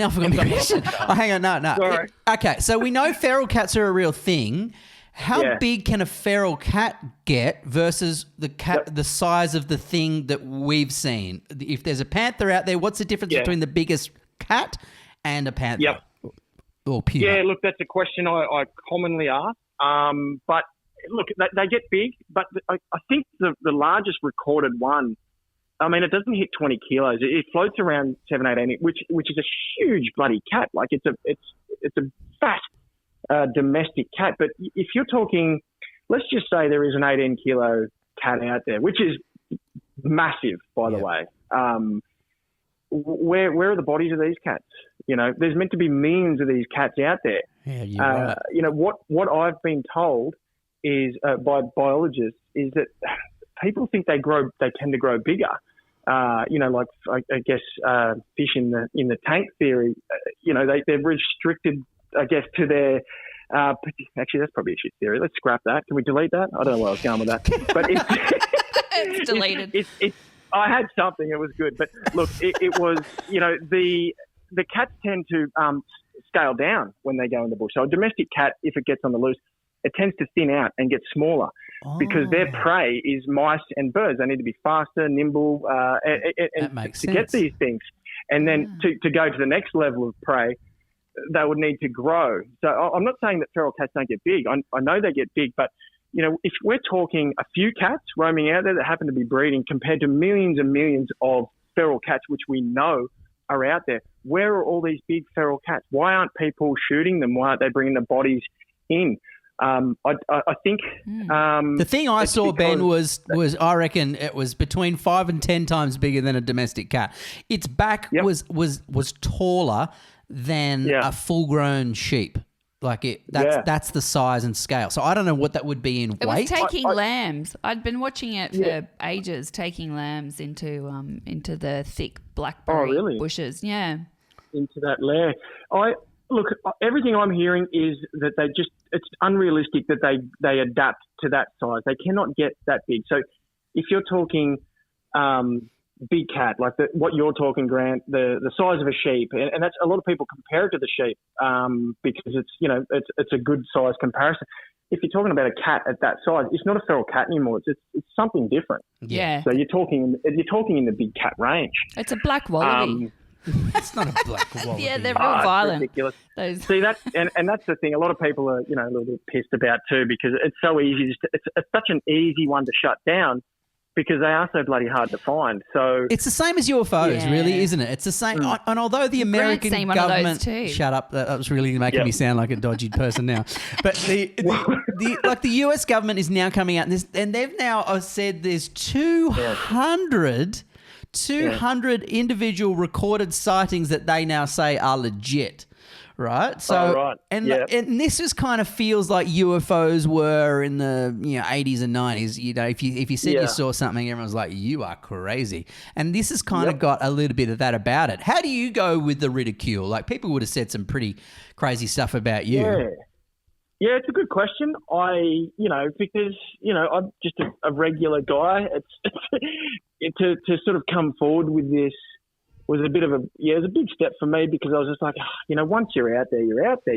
I forgot my question. Hang on, no. Sorry. Okay, so we know feral cats are a real thing. How big can a feral cat get versus the size of the thing that we've seen? If there's a panther out there, what's the difference between the biggest cat and a panther? Yep. Or puma? Yeah, look, that's a question I commonly ask. But look, they get big, but I think the largest recorded one I mean, it doesn't hit 20 kilos. It floats around 7, 8, 8, which is a huge bloody cat. Like it's a fat domestic cat. But if you're talking, let's just say there is an 18 kilo cat out there, which is massive, by the way. Where are the bodies of these cats? You know, there's meant to be millions of these cats out there. Yeah, you're right. You know, what I've been told is by biologists is that people think they tend to grow bigger. You know, like I guess fish in the tank theory. You know, they're restricted, I guess, to their. Actually, that's probably a shit theory. Let's scrap that. Can we delete that? I don't know where I was going with that. But It's deleted. I had something. It was good. But look, it was. You know, the cats tend to scale down when they go in the bush. So a domestic cat, if it gets on the loose, it tends to thin out and get smaller because their prey is mice and birds. They need to be faster, nimble, and to get these things. And then to go to the next level of prey, they would need to grow. So I'm not saying that feral cats don't get big. I know they get big, but you know, if we're talking a few cats roaming out there that happen to be breeding compared to millions and millions of feral cats, which we know are out there, where are all these big feral cats? Why aren't people shooting them? Why aren't they bringing the bodies in? I think the thing I saw, Ben, was I reckon it was between 5 and 10 times bigger than a domestic cat. Its back was taller than a full-grown sheep. Like that's the size and scale. So I don't know what that would be in weight. It was taking lambs. I'd been watching it for ages, taking lambs into the thick blackberry bushes. Yeah, into that lair. Look, everything I'm hearing is that it's unrealistic that they adapt to that size. They cannot get that big. So if you're talking big cat, like what you're talking, Grant, the size of a sheep, and that's a lot of people compare it to the sheep because it's a good size comparison. If you're talking about a cat at that size, it's not a feral cat anymore. It's something different. Yeah. So you're talking in the big cat range. It's a black wallaby. It's not a black wallaby. Yeah, they're real violent. Ridiculous. See that, and that's the thing. A lot of people are a little bit pissed about too because it's so easy. It's such an easy one to shut down because they are so bloody hard to find. So it's the same as UFOs, really, isn't it? It's the same. And although the American government, shut up, that was really making me sound like a dodgy person now. But the US government is now coming out and they've now said there's 200 individual recorded sightings that they now say are legit, right? So, and this just kind of feels like UFOs were in the 80s and 90s. You know, if you said you saw something, everyone's like, "You are crazy." And this has kind of got a little bit of that about it. How do you go with the ridicule? Like people would have said some pretty crazy stuff about you. Yeah, it's a good question. Because I'm just a regular guy. It's to sort of come forward with this was a bit of it was a big step for me because I was just like, once you're out there, you're out there.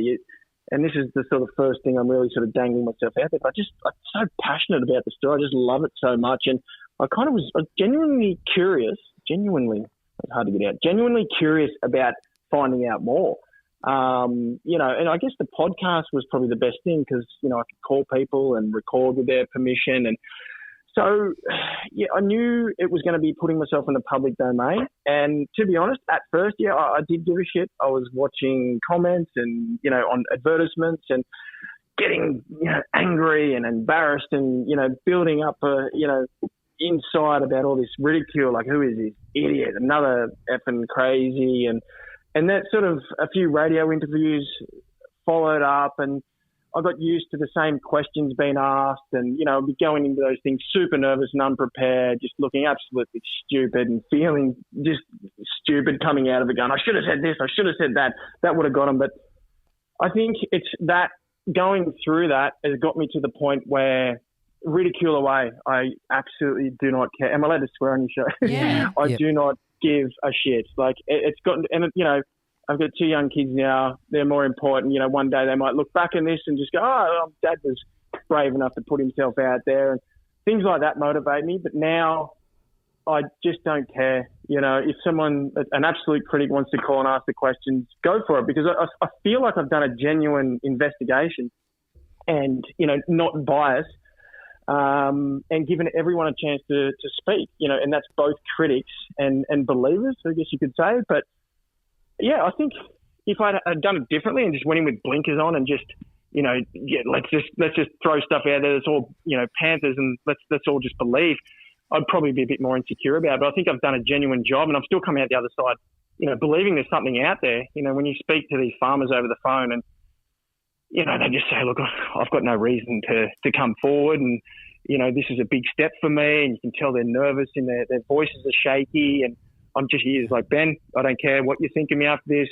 And this is the sort of first thing I'm really sort of dangling myself out there. But I'm so passionate about the story. I just love it so much. And I was genuinely curious. It's hard to get out. Genuinely curious about finding out more. And I guess the podcast was probably the best thing because, I could call people and record with their permission. And so, I knew it was going to be putting myself in the public domain. And to be honest, at first, I did give a shit. I was watching comments and, on advertisements and getting, angry and embarrassed and, building up inside about all this ridicule. Like, who is this idiot? Another effing crazy. And that sort of a few radio interviews followed up and I got used to the same questions being asked and, I'd be going into those things super nervous and unprepared, just looking absolutely stupid and feeling just stupid coming out of it going, I should have said this, I should have said that. That would have got them. But I think it's that going through that has got me to the point where ridicule away. I absolutely do not care. Am I allowed to swear on your show? Yeah. I do not give a shit. Like it's gotten, and I've got 2 young kids now. They're more important. One day they might look back on this and just go, "Oh, Dad was brave enough to put himself out there," and things like that motivate me. But now I just don't care. If someone, an absolute critic, wants to call and ask the questions, go for it because I feel like I've done a genuine investigation and not biased. and given everyone a chance to speak, and that's both critics and believers, I guess you could say. But yeah, I think if I'd done it differently and just went in with blinkers on and just, let's just throw stuff out there that's all, Panthers, and let's all just believe, I'd probably be a bit more insecure about it. But I think I've done a genuine job, and I'm still coming out the other side, believing there's something out there. When you speak to these farmers over the phone and, they just say, look, I've got no reason to come forward, and, this is a big step for me, and you can tell they're nervous and their voices are shaky, and I'm just here like, Ben, I don't care what you think of me after this,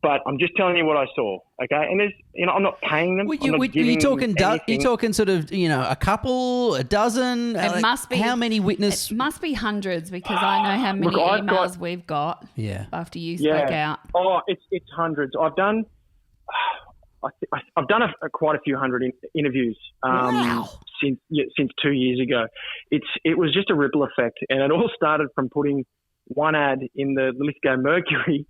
but I'm just telling you what I saw, okay? And there's, I'm not paying them. You're talking sort of, a couple, a dozen? It must be. How many witness? It must be hundreds, because I know how many emails we've got after you spoke out. Oh, it's hundreds. I've done quite a few hundred interviews since 2 years ago. It was just a ripple effect, and it all started from putting one ad in the Lithgow Mercury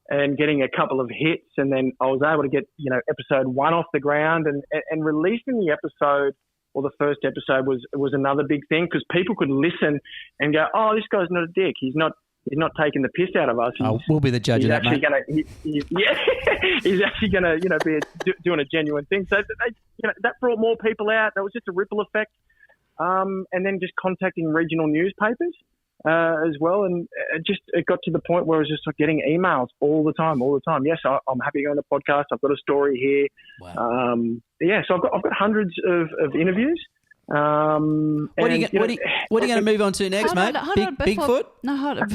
and getting a couple of hits, and then I was able to get episode 1 off the ground, and releasing the episode, or the first episode was another big thing, because people could listen and go, oh, this guy's not a dick. He's not taking the piss out of us. We'll be the judge of that, mate. He's actually going to be doing a genuine thing. So that brought more people out. That was just a ripple effect. And then just contacting regional newspapers as well. And it got to the point where I was just like getting emails all the time. Yes, I'm happy to go on the podcast. I've got a story here. Wow. So I've got hundreds of interviews. What are you going to move on to next, mate? Bigfoot? No, hold on.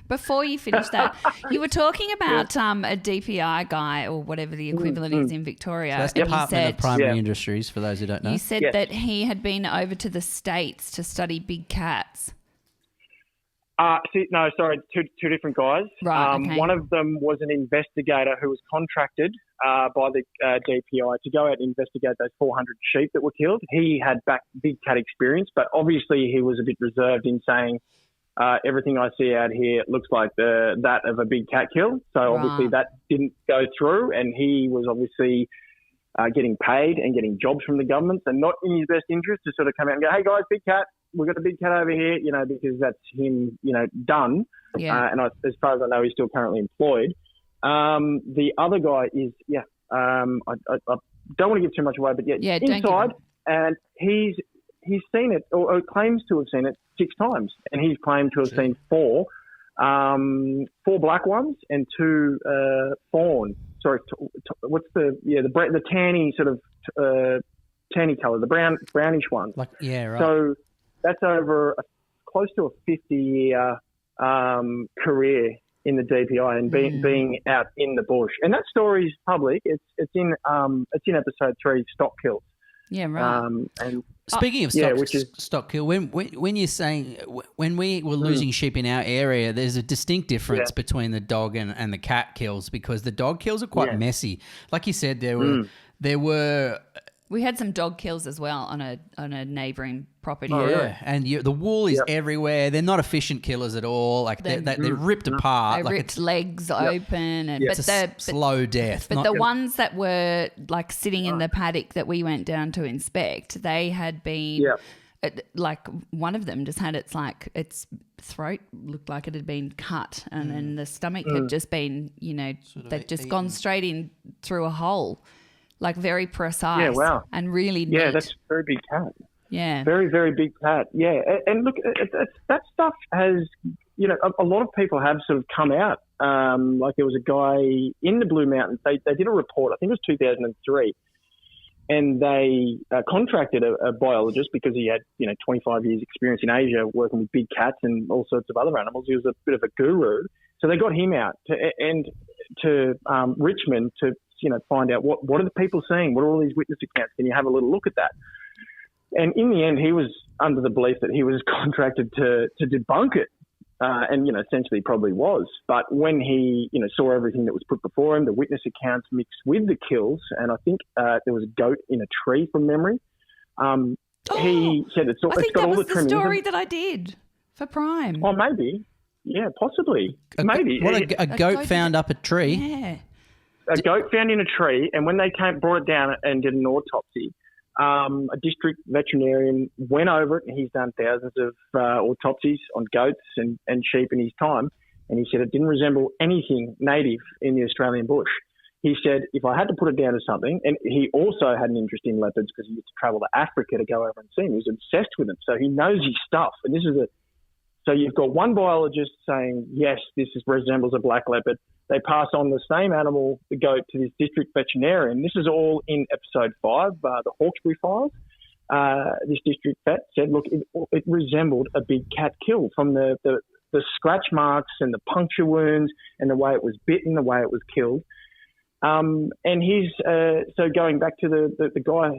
Before you finish that, you were talking about a DPI guy, or whatever the equivalent is in Victoria. So that's Department of Primary Industries, for those who don't know. You said that he had been over to the States to study big cats. Two different guys. Right, okay. One of them was an investigator who was contracted by the DPI to go out and investigate those 400 sheep that were killed. He had big cat experience, but obviously he was a bit reserved in saying everything I see out here looks like that of a big cat kill. So obviously that didn't go through, and he was obviously getting paid and getting jobs from the government, and not in his best interest to sort of come out and go, hey guys, big cat, we've got a big cat over here, because that's him, done. Yeah. And as far as I know, he's still currently employed. The other guy is, I don't want to give too much away, but inside, and he's seen it, or claims to have seen it 6 times, and he's claimed to have seen 4 black ones and 2 fawn. Sorry, what's the tanny sort of tanny colour, the brownish one. Right. So that's over close to a 50-year career in the DPI and being out in the bush. And that story is public. It's in episode 3, Stock Kills. Yeah, right. And speaking of stock kill, when you're saying when we were losing sheep in our area, there's a distinct difference between the dog and the cat kills, because the dog kills are quite messy. Like you said, there were. We had some dog kills as well on a neighbouring property. Oh, yeah. And the wool is everywhere. They're not efficient killers at all. Like they're ripped apart. They ripped legs open. And it's a slow death. But the ones that were like sitting in the paddock that we went down to inspect, they had been like one of them just had its throat looked like it had been cut, and then the stomach had just been, they'd just gone straight in through a hole. Like very precise. Yeah, wow. And really neat. Yeah, that's a very big cat. Yeah. Very, very big cat. Yeah. And look, that stuff has, a lot of people have sort of come out. Like there was a guy in the Blue Mountains. They did a report, I think it was 2003, and they contracted a biologist because he had, 25 years experience in Asia working with big cats and all sorts of other animals. He was a bit of a guru. So they got him out to Richmond to, find out what are the people seeing? What are all these witness accounts? Can you have a little look at that? And in the end, he was under the belief that he was contracted to debunk it, and essentially probably was. But when he saw everything that was put before him, the witness accounts mixed with the kills, and I think there was a goat in a tree from memory. He said it's got all the trimmings. I think that was the story that I did for Prime. Oh, maybe. Yeah, possibly. Maybe. A goat found up a tree? Yeah. A goat found in a tree, and when they brought it down and did an autopsy, a district veterinarian went over it, and he's done thousands of autopsies on goats and sheep in his time, and he said it didn't resemble anything native in the Australian bush. He said, if I had to put it down to something, and he also had an interest in leopards because he used to travel to Africa to go over and see them. He was obsessed with them, so he knows his stuff. And this is so you've got one biologist saying, yes, resembles a black leopard. They pass on the same animal, the goat, to this district veterinarian. This is all in episode 5, the Hawkesbury Files. This district vet said, look, it resembled a big cat kill from the scratch marks and the puncture wounds and the way it was bitten, the way it was killed. And he's so going back to the guy,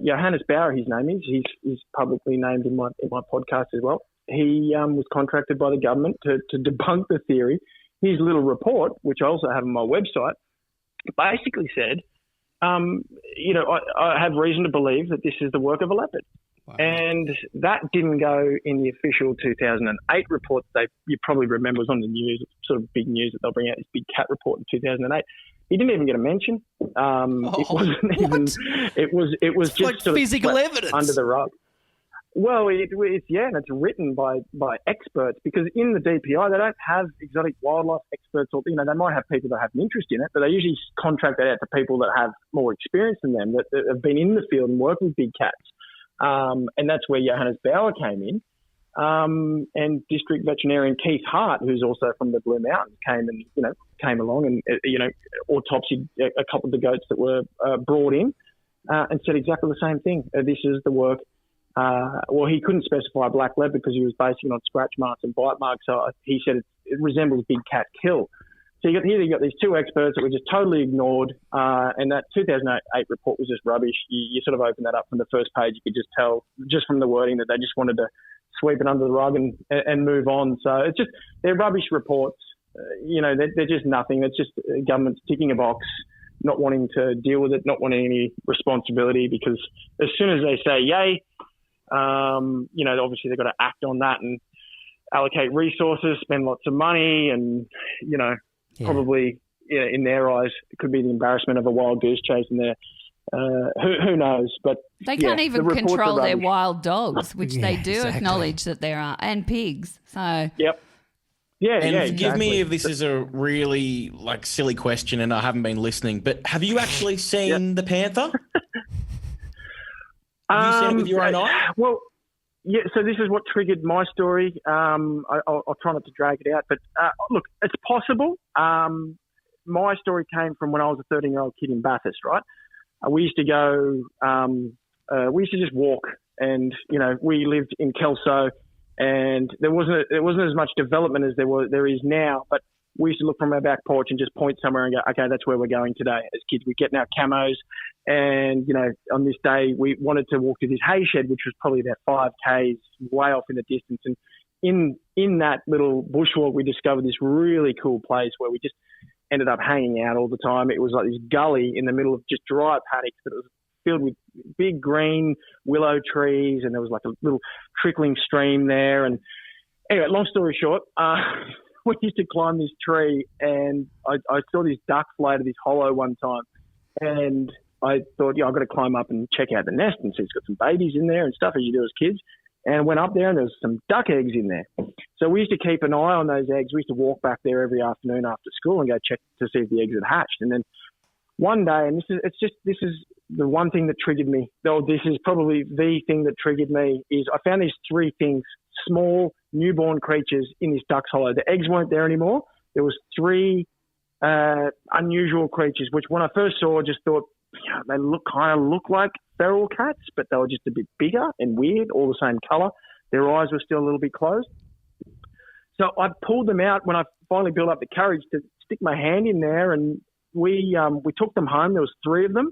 Johannes Bauer, his name is. He's publicly named in my podcast as well. He was contracted by the government to debunk the theory. His little report, which I also have on my website, basically said, I have reason to believe that this is the work of a leopard. Wow. And that didn't go in the official 2008 report. You probably remember it was on the news, sort of big news that they'll bring out this big cat report in 2008. He didn't even get a mention. It wasn't even. It was just like sort physical of evidence under the rug. Well, and it's written by experts, because in the DPI they don't have exotic wildlife experts, or they might have people that have an interest in it, but they usually contract that out to people that have more experience than them, that have been in the field and worked with big cats. And that's where Johannes Bauer came in. And district veterinarian Keith Hart, who's also from the Blue Mountains, came along and autopsied a couple of the goats that were brought in, and said exactly the same thing. This is the work. He couldn't specify black leopard because he was basing it on scratch marks and bite marks. So he said it resembles big cat kill. So you got these two experts that were just totally ignored, and that 2008 report was just rubbish. You sort of open that up from the first page, you could just tell just from the wording that they just wanted to sweep it under the rug and move on. So it's just, they're rubbish reports. They're just nothing. It's just government's ticking a box, not wanting to deal with it, not wanting any responsibility, because as soon as they say yay, obviously they've got to act on that and allocate resources, spend lots of money, and, probably in their eyes, it could be the embarrassment of a wild goose chase in there. Who knows? But they can't even control their wild dogs, which they do acknowledge that there are, and pigs. So yep. Yeah, and forgive exactly. me if this is a really silly question and I haven't been listening, but have you actually seen the panther? Have you seen it with your own eye? Well, yeah. So this is what triggered my story. I'll try not to drag it out, but look, it's possible. My story came from when I was a 13-year-old kid in Bathurst, right? We used to go. We used to just walk, and we lived in Kelso, and there wasn't as much development as there is now. But we used to look from our back porch and just point somewhere and go, okay, that's where we're going today. As kids, we'd get in our camos, and on this day we wanted to walk to this hay shed, which was probably about 5 k's way off in the distance. And in that little bushwalk, we discovered this really cool place where we just ended up hanging out all the time. It was like this gully in the middle of just dry paddocks, but it was filled with big green willow trees, and there was like a little trickling stream there. And anyway, long story short, we used to climb this tree, and I saw this duck fly to this hollow one time, and I thought, I've got to climb up and check out the nest and see it's got some babies in there and stuff, as you do as kids. And I went up there, and there was some duck eggs in there. So we used to keep an eye on those eggs. We used to walk back there every afternoon after school and go check to see if the eggs had hatched. And then one day, and this is the one thing that triggered me, though this is probably the thing that triggered me, is I found these 3 things, small newborn creatures in this duck's hollow. The eggs weren't there anymore. There was 3 unusual creatures, which when I first saw, I just thought, they kind of look like feral cats, but they were just a bit bigger and weird, all the same colour. Their eyes were still a little bit closed. So I pulled them out when I finally built up the courage to stick my hand in there, and we took them home. There was 3 of them,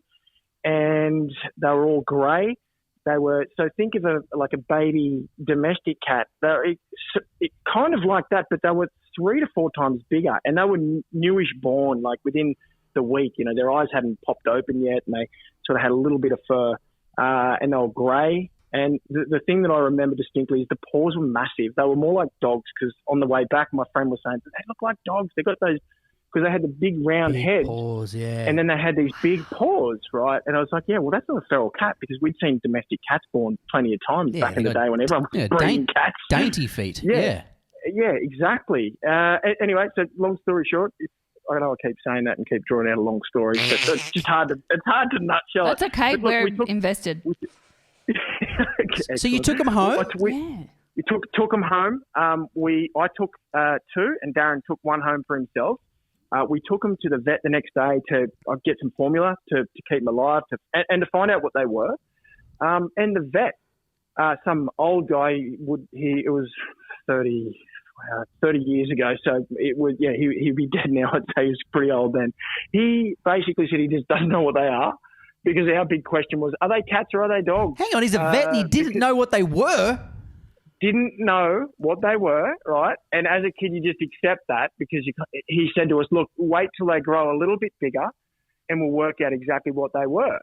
and they were all grey. They were, so think of a baby domestic cat. It kind of like that, but they were 3 to 4 times bigger, and they were newish born, like within the week. Their eyes hadn't popped open yet, and they sort of had a little bit of fur, and they were grey. And the thing that I remember distinctly is the paws were massive. They were more like dogs, because on the way back, my friend was saying, they look like dogs. They've got those because they had the big round heads. Paws, yeah. And then they had these big paws, right? And I was like, yeah, well, that's not a feral cat, because we'd seen domestic cats born plenty of times back in the day when everyone was breeding cats. Dainty feet, Yeah, exactly. Anyway, so long story short, I know I keep saying that and keep drawing out a long story, but it's just hard to nutshell That's it. okay. But look, We're invested. So you took them home? We took them home. I took 2, and Darren took 1 home for himself. We took them to the vet the next day to get some formula to keep them alive and to find out what they were. And the vet, some old guy, it was 30 years ago, so he'd be dead now. I'd say he was pretty old then. He basically said he just doesn't know what they are, because our big question was, are they cats or are they dogs? Hang on, he's a vet and he didn't know what they were? Didn't know what they were, right? And as a kid, you just accept that, because he said to us, look, wait till they grow a little bit bigger and we'll work out exactly what they were,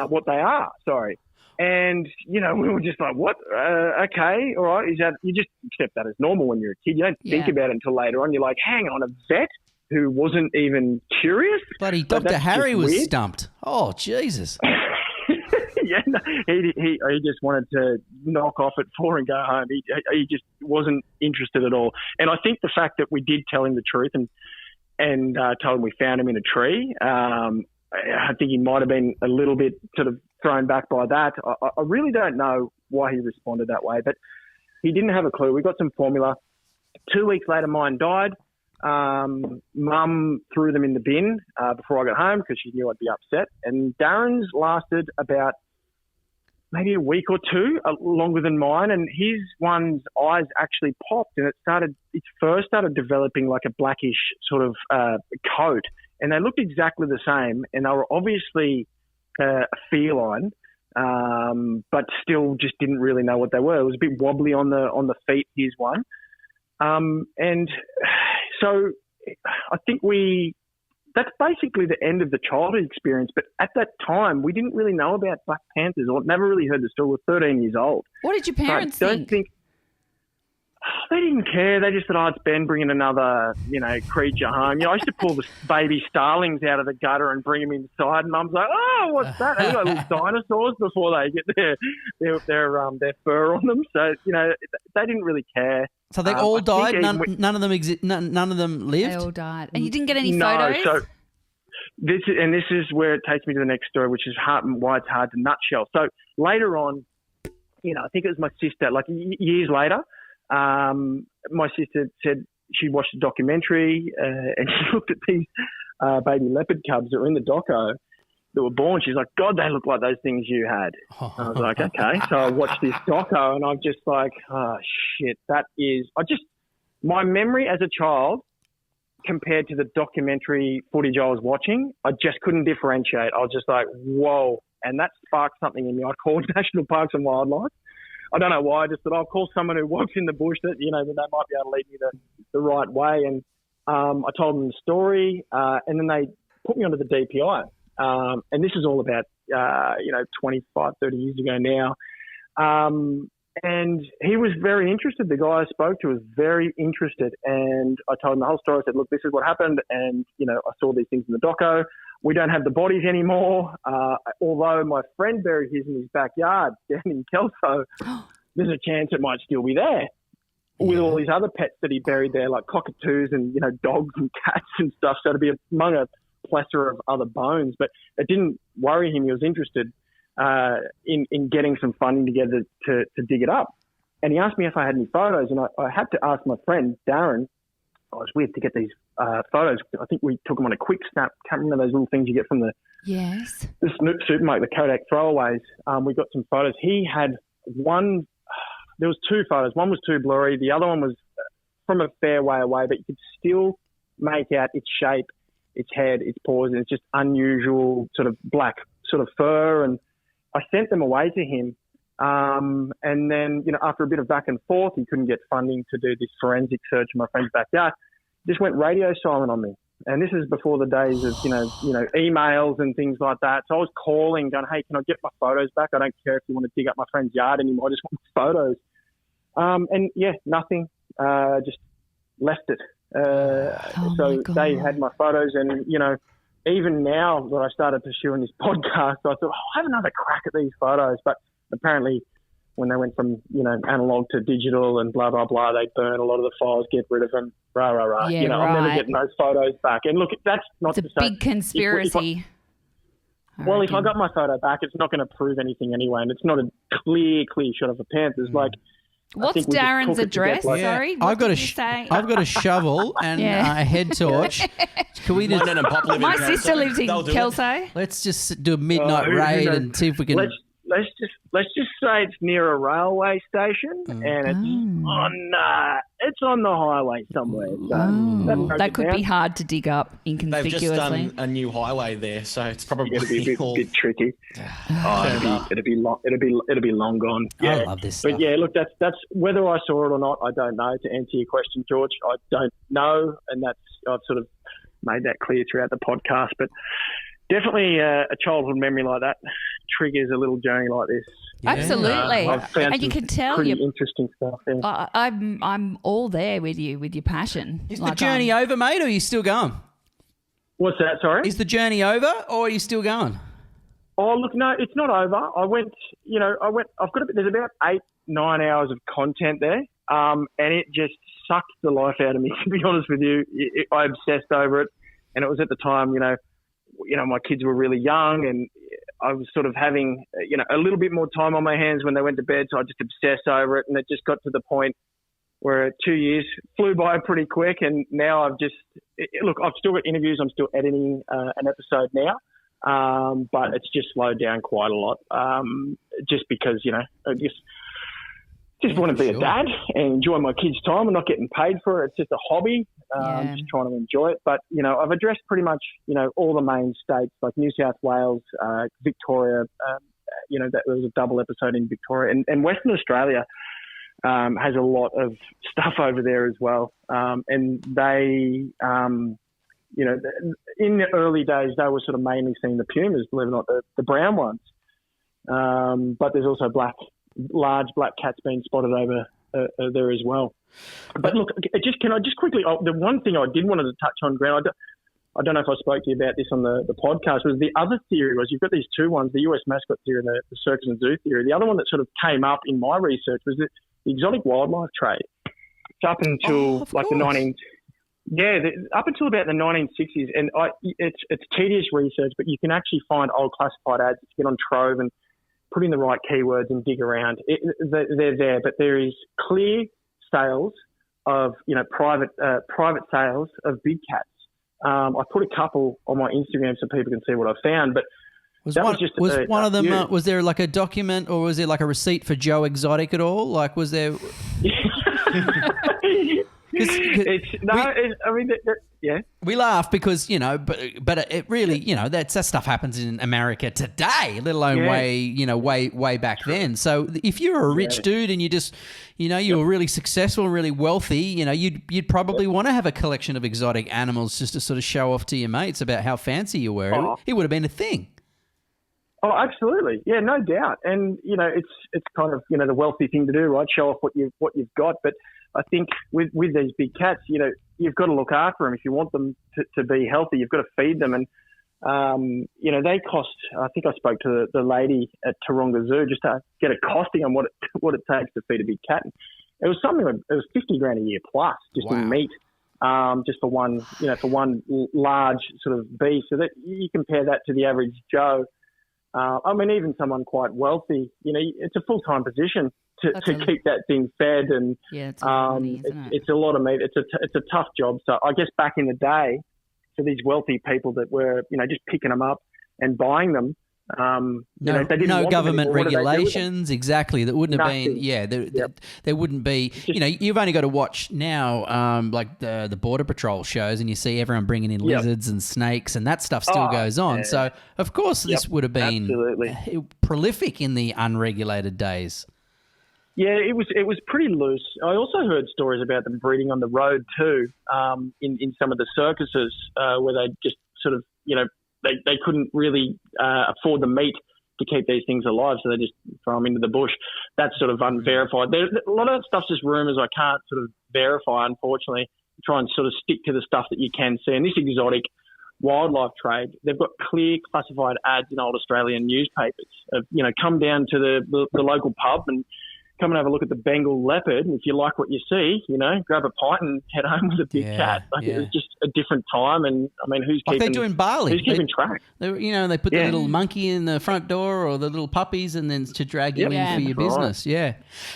what they are, sorry. And, we were just like, what? Okay, all right. You just accept that as normal when you're a kid. You don't think about it until later on. You're like, hang on, a vet who wasn't even curious? Bloody Dr. Harry was stumped. Oh, Jesus. Yeah, no, he just wanted to knock off at 4 and go home. He just wasn't interested at all. And I think the fact that we did tell him the truth and told him we found him in a tree, I think he might have been a little bit sort of thrown back by that. I really don't know why he responded that way, but he didn't have a clue. We got some formula. 2 weeks later, mine died. Mum threw them in the bin before I got home, because she knew I'd be upset. And Darren's lasted about maybe a week or 2 longer than mine, and his one's eyes actually popped, and it first started developing like a blackish sort of coat, and they looked exactly the same, and they were obviously a feline, but still just didn't really know what they were. It was a bit wobbly on the feet, his one, and so I think that's basically the end of the childhood experience. But at that time, we didn't really know about black panthers, or never really heard the story. We're 13 years old. What did your parents think? They didn't care. They just said, it's Ben bringing another, creature home. I used to pull the baby starlings out of the gutter and bring them inside, and Mum's like, oh, what's that? They look like little dinosaurs before they get their fur on them. So, they didn't really care. So they all died? None of them none of them lived? They all died. And you didn't get any photos? So this is where it takes me to the next story, which is why it's hard to nutshell. So later on, I think it was my sister, like years later, my sister said she watched a documentary and she looked at these baby leopard cubs that were in the doco that were born. She's like, God, they look like those things you had. I was like, okay. So I watched this doco and I'm just like, oh, shit, my memory as a child compared to the documentary footage I was watching, I just couldn't differentiate. I was just like, whoa. And that sparked something in me. I called National Parks and Wildlife. I don't know why. I just thought I'll call someone who works in the bush that, that they might be able to lead me the right way. And I told them the story, and then they put me onto the DPI. And this is all about, 25, 30 years ago now. And he was very interested. The guy I spoke to was very interested. And I told him the whole story. I said, look, this is what happened. And, I saw these things in the doco. We don't have the bodies anymore. Although my friend buried his in his backyard down in Kelso, there's a chance it might still be there with all these other pets that he buried there, like cockatoos and, dogs and cats and stuff. So to be among a plethora of other bones. But it didn't worry him. He was interested in getting some funding together to dig it up. And he asked me if I had any photos. And I had to ask my friend, Darren. I was weird to get these photos. I think we took them on a quick snap. Can't remember those little things you get from the supermarket, the Kodak throwaways. We got some photos. He had one. There was 2 photos. One was too blurry. The other one was from a fair way away, but you could still make out its shape, its head, its paws, and it's just unusual sort of black sort of fur. And I sent them away to him. And then, after a bit of back and forth, he couldn't get funding to do this forensic search in my friend's backyard. Just went radio silent on me. And this is before the days of, emails and things like that. So I was calling, going, hey, can I get my photos back? I don't care if you want to dig up my friend's yard anymore. I just want my photos. And yeah, nothing. Just left it. So they had my photos, and even now that I started pursuing this podcast, I thought, I'll have another crack at these photos. But apparently, when they went from analog to digital and blah blah blah, they burn a lot of the files, get rid of them, rah rah rah. Yeah, I'm never getting those photos back. And look, that's not It's a big conspiracy. If I got my photo back, it's not going to prove anything anyway, and it's not a clear shot of a Panthers. Like, what's Darren's address? Sorry, I've got a shovel and a head torch. Can we just? My sister lives in Kelso. Let's just do a midnight raid and see if we can. Let's just say it's near a railway station, and it's on the highway somewhere. So that could be hard to dig up inconspicuously. They've just done a new highway there, so it's probably going to be a bit tricky. It'll be long gone. Yeah. I love this stuff. But yeah, look, that's whether I saw it or not, I don't know. To answer your question, George, I don't know, and I've sort of made that clear throughout the podcast, but. Definitely a childhood memory like that triggers a little journey like this. Yeah. Absolutely. And you can tell pretty interesting stuff. Yeah. I'm all there with you, with your passion. Is the journey over, mate, or are you still going? What's that, sorry? Is the journey over, or are you still going? Oh, look, no, it's not over. I've got there's about 8-9 hours of content there, and it just sucked the life out of me, to be honest with you. I obsessed over it, and it was at the time, my kids were really young, and I was sort of having, a little bit more time on my hands when they went to bed. So I just obsessed over it. And it just got to the point where 2 years flew by pretty quick. And now I've still got interviews. I'm still editing an episode now. But it's just slowed down quite a lot. Just because, I just want to be a dad and enjoy my kids' time. I'm not getting paid for it. It's just a hobby. I'm just trying to enjoy it. But, I've addressed pretty much, all the main states like New South Wales, Victoria. There was a double episode in Victoria. And Western Australia has a lot of stuff over there as well. And they, in the early days, they were sort of mainly seeing the pumas, believe it or not, the brown ones. But there's also large black cats being spotted over there as well. But look, can I just quickly? The one thing I did want to touch on, Grant, I don't know if I spoke to you about this on the podcast. Was the other theory was you've got these two ones: the US mascot theory and the circus and zoo theory. The other one that sort of came up in my research was the exotic wildlife trade. It's up until up until about the 1960s, and it's tedious research, but you can actually find old classified ads. You can get on Trove and put in the right keywords and dig around. They're there, but there is clear sales of, private sales of big cats. I put a couple on my Instagram so people can see what I found, but was one of them, was there like a document or was there like a receipt for Joe Exotic at all? Like, was there... We laugh because, but it really, that stuff happens in America today, let alone way back then. So if you're a rich dude and you just, you were really successful and really wealthy, you'd probably want to have a collection of exotic animals just to sort of show off to your mates about how fancy you were. It would have been a thing. Oh, absolutely. Yeah, no doubt. And, it's kind of, the wealthy thing to do, right? Show off what you've got. But I think with these big cats, you've got to look after them. If you want them to be healthy, you've got to feed them. And, they cost, I think I spoke to the lady at Taronga Zoo just to get a costing on what it takes to feed a big cat. It was it was $50,000 a year plus just in meat, just for one, for one large sort of beast. So that you compare that to the average Joe. Even someone quite wealthy, it's a full-time position to keep that thing fed, and it's a lot of money, isn't it? It's a lot of meat. It's a tough job. So I guess back in the day, for these wealthy people that were, just picking them up and buying them, they didn't want government regulations. Exactly. That wouldn't have been. There wouldn't be. You've only got to watch now, like the Border Patrol shows, and you see everyone bringing in lizards and snakes, and that stuff still goes on. Yeah. So of course this would have been prolific in the unregulated days. Yeah, it was pretty loose. I also heard stories about them breeding on the road too, in some of the circuses where they just sort of, they couldn't really afford the meat to keep these things alive, so they just throw them into the bush. That's sort of unverified. A lot of that stuff's just rumours I can't sort of verify, unfortunately. try and sort of stick to the stuff that you can see. And this exotic wildlife trade, they've got clear classified ads in old Australian newspapers of, come down to the local pub and come and have a look at the Bengal leopard. And if you like what you see, grab a pint and head home with a big cat. It was just a different time. And I mean, who's like keeping... they do in Bali. Who's keeping track? They put the little monkey in the front door or the little puppies and then to drag you in for your business. Right. Yeah.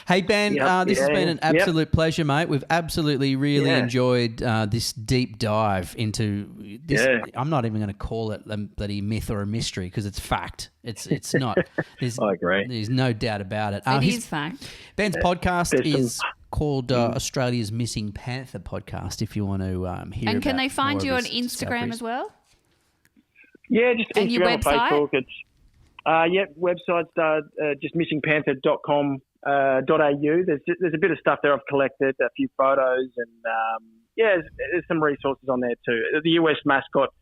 Hey, Ben, this has been an absolute pleasure, mate. We've absolutely really enjoyed this deep dive into this. Yeah. I'm not even going to call it a bloody myth or a mystery because it's fact. It's not. I agree. There's no doubt about it. It is fact. Ben's podcast is called Australia's Missing Panther Podcast, if you want to hear And about can they find more you of on his Instagram discoveries. as well? Yeah, just and Instagram your website? or Facebook. Website's just missingpanther.com.au. There's a bit of stuff there I've collected, a few photos, and there's some resources on there too. The US mascot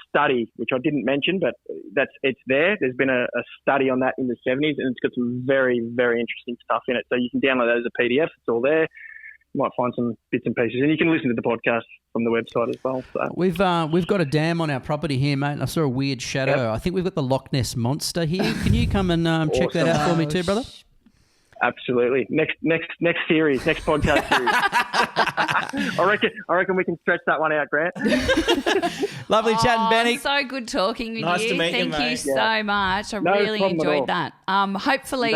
study, which I didn't mention, but it's there. There's been a study on that in the 70s, and it's got some very, very interesting stuff in it. So you can download that as a PDF. It's all there. You might find some bits and pieces, and you can listen to the podcast from the website as well. So we've got a dam on our property here, mate. And I saw a weird shadow. Yep. I think we've got the Loch Ness monster here. Can you come and check that out for me too, brother? Absolutely. Next series, next podcast series. I reckon we can stretch that one out, Grant. Lovely chatting, Benny. So good talking with nice you. To meet Thank you, mate. so much. I really enjoyed that. Hopefully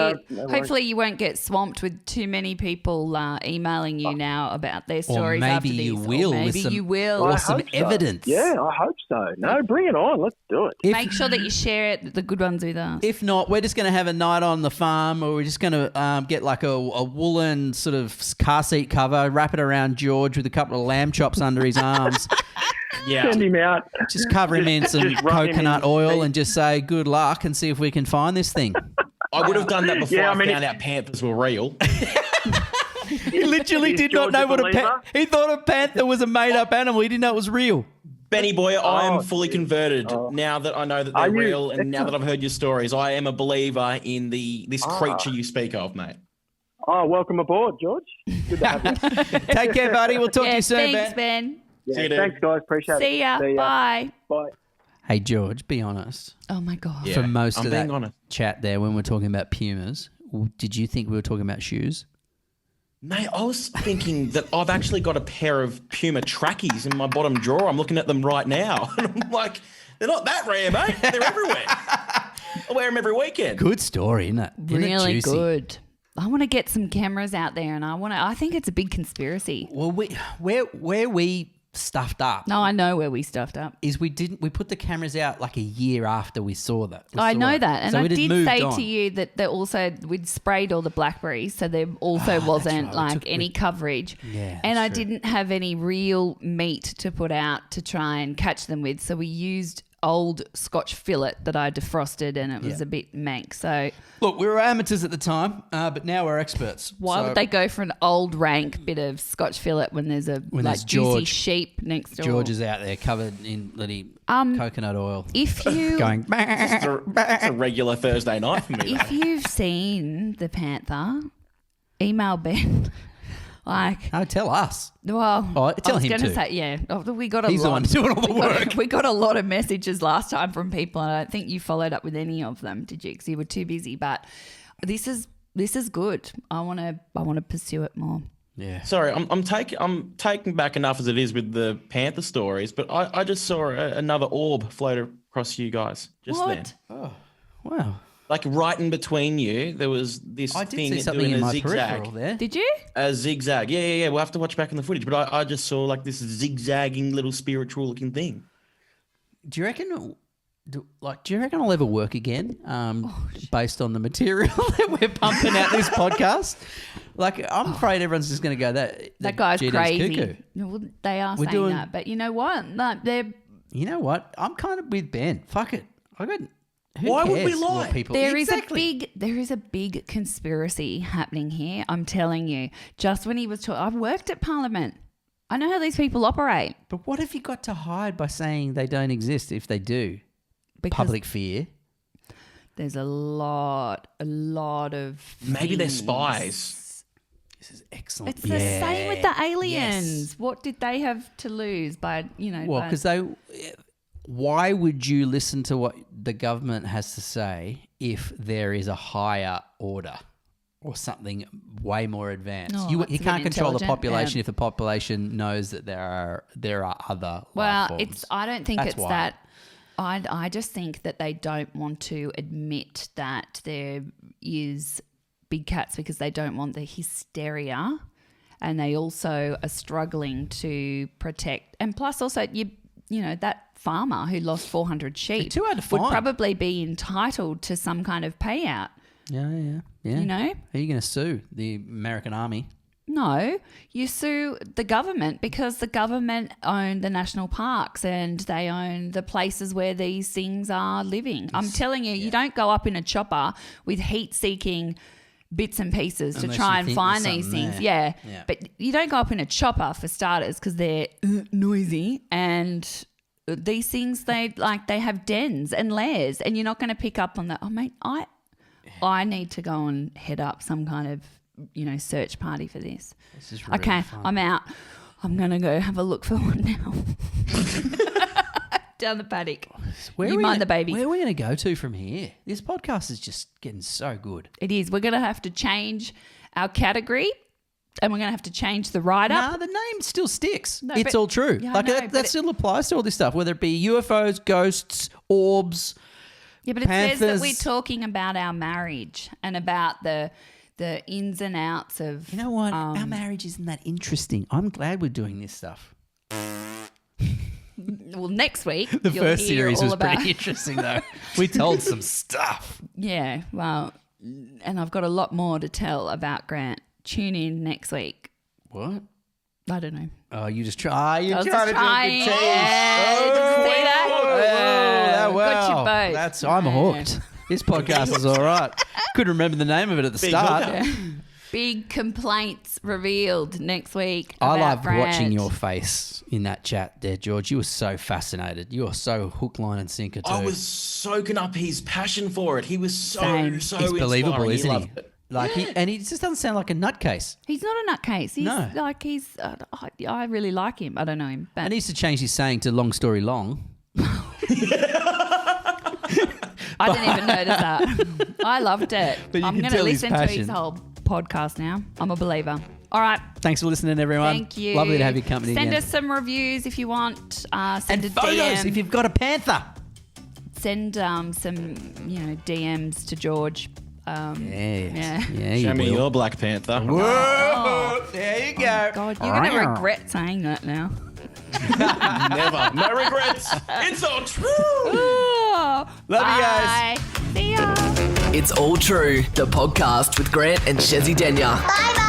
you won't get swamped with too many people emailing you now about their stories. Or maybe after these. you will. Maybe you will. Or some evidence. Yeah, I hope so. No, bring it on. Let's do it. Make sure that you share it, the good ones with us. If not, we're just going to have a night on the farm, or we're just going to get like a woolen sort of car seat cover, wrap it around George with a couple of lamb chops under his arms. Send him out. Just cover him in some coconut oil and just say good luck and see if we can find this thing. I would have done that before I found out panthers were real. He literally did not know what he thought a panther was a made-up animal. He didn't know it was real. Benny boy, I am fully converted now that I know that they're real, and now that I've heard your stories. I am a believer in this creature you speak of, mate. Oh, welcome aboard, George. Good to have you. Take care, buddy. We'll talk to you soon, thanks, Ben. Yeah, thanks, guys. Appreciate it. See ya. Bye. Bye. Hey, George, be honest. Oh, my God. For most of that chat there, when we're talking about pumas, did you think we were talking about shoes? Mate, I was thinking that I've actually got a pair of Puma trackies in my bottom drawer. I'm looking at them right now. And I'm like, they're not that rare, mate. They're everywhere. I wear them every weekend. Good story, isn't it? Really good. I want to get some cameras out there, and I think it's a big conspiracy. Well, where we stuffed up. No, I know where we stuffed up. Is we put the cameras out like a year after we saw that. I know that. And so I did say to you that we'd sprayed all the blackberries, so there also wasn't any coverage. Yeah, and I didn't have any real meat to put out to try and catch them with. So we used old Scotch fillet that I defrosted, and it was a bit mank. So look, we were amateurs at the time, but now we're experts. Why would they go for an old rank bit of Scotch fillet when there's juicy sheep next door? George is out there covered in bloody coconut oil. If you going, it's a regular Thursday night for me. If you've seen the panther, email Ben. Tell us. Well, tell him to too. Say, we got He's the one doing all the work. We got a lot of messages last time from people, and I don't think you followed up with any of them, did you? Because you were too busy. But this is good. I want to pursue it more. Yeah. Sorry, I'm taking back enough as it is with the panther stories, but I just saw another orb float across you guys just then. Oh, wow. Like right in between you, there was this I did thing see something doing in a my zigzag. peripheral there. Did you? A zigzag. Yeah. We'll have to watch back in the footage. But I just saw like this zigzagging little spiritual looking thing. Do you reckon I'll ever work again based on the material that we're pumping out this podcast? Like, I'm afraid everyone's just going to go, that guy's GD's crazy. cuckoo. Well, they are saying that. But you know what? You know what? I'm kind of with Ben. Fuck it. Why would we lie? There is a big conspiracy happening here. I'm telling you. Just when he was talking, I've worked at Parliament. I know how these people operate. But what have you got to hide by saying they don't exist if they do? Because public fear. There's a lot of maybe they're things. spies. This is excellent. It's the same with the aliens. Yes. What did they have to lose by, Well, because why would you listen to what the government has to say if there is a higher order or something way more advanced? You can't control the population if the population knows that there are other life forms. I don't think it's that. I just think that they don't want to admit that there is big cats because they don't want the hysteria, and they also are struggling to protect. And plus, also, that farmer who lost 400 sheep too hard to would find. probably be entitled to some kind of payout. Yeah. You know? Are you going to sue the American Army? No, you sue the government because the government own the national parks and they own the places where these things are living. I'm telling you, you don't go up in a chopper with heat-seeking bits and pieces to try and find these things. Yeah, but you don't go up in a chopper for starters because they're noisy, and these things they have dens and lairs, and you're not going to pick up on that. Oh, mate, I need to go and head up some kind of search party for this. This is really okay, fun. I'm out. I'm going to go have a look for one now. Down the paddock. You mind the baby. Where are we going to go to from here? This podcast is just getting so good. It is. We're going to have to change our category, and we're going to have to change the write-up. No, the name still sticks. No, it's but- all true. Yeah, I know, that still applies to all this stuff, whether it be UFOs, ghosts, orbs. Yeah, but it Panthers. says that we're talking about our marriage and about the ins and outs of. You know what? Our marriage isn't that interesting. I'm glad we're doing this stuff. Well, next week The you'll first hear series all was about. pretty interesting, though. We told some stuff. Yeah, well, and I've got a lot more to tell about Grant. Tune in next week. What? I don't know. Oh, you just try. You're I was trying just to do a trying. good tease. Yeah, did you see that? Got you both. I'm hooked. This podcast is all right. Couldn't remember the name of it at the start. hookup. Big complaints revealed next week. I about loved Grant. watching your face in that chat there, George. You were so fascinated. You were so hook, line and sinker too. I was soaking up his passion for it. He was so Same. He's inspiring. believable, isn't he? Loved it. Like and he just doesn't sound like a nutcase. He's not a nutcase. He's No. he's. I really like him. I don't know him, but And he needs to change his saying to long story long. I didn't even notice that. I loved it. But you I'm can going to tell his listen to passion. his whole podcast now. I'm a believer. All right. Thanks for listening, everyone. Thank you. Lovely to have your company Send again. us some reviews if you want. Send and a photos DM. if you've got a panther. Send some DMs to George. Yeah. Yeah. Show me your Black Panther. Whoa! There you go. God, you're going to regret saying that now. Never. No regrets. It's all true. Oh, Love you guys. bye. See ya. It's All True, the podcast with Grant and Chezzi Denya. Bye bye.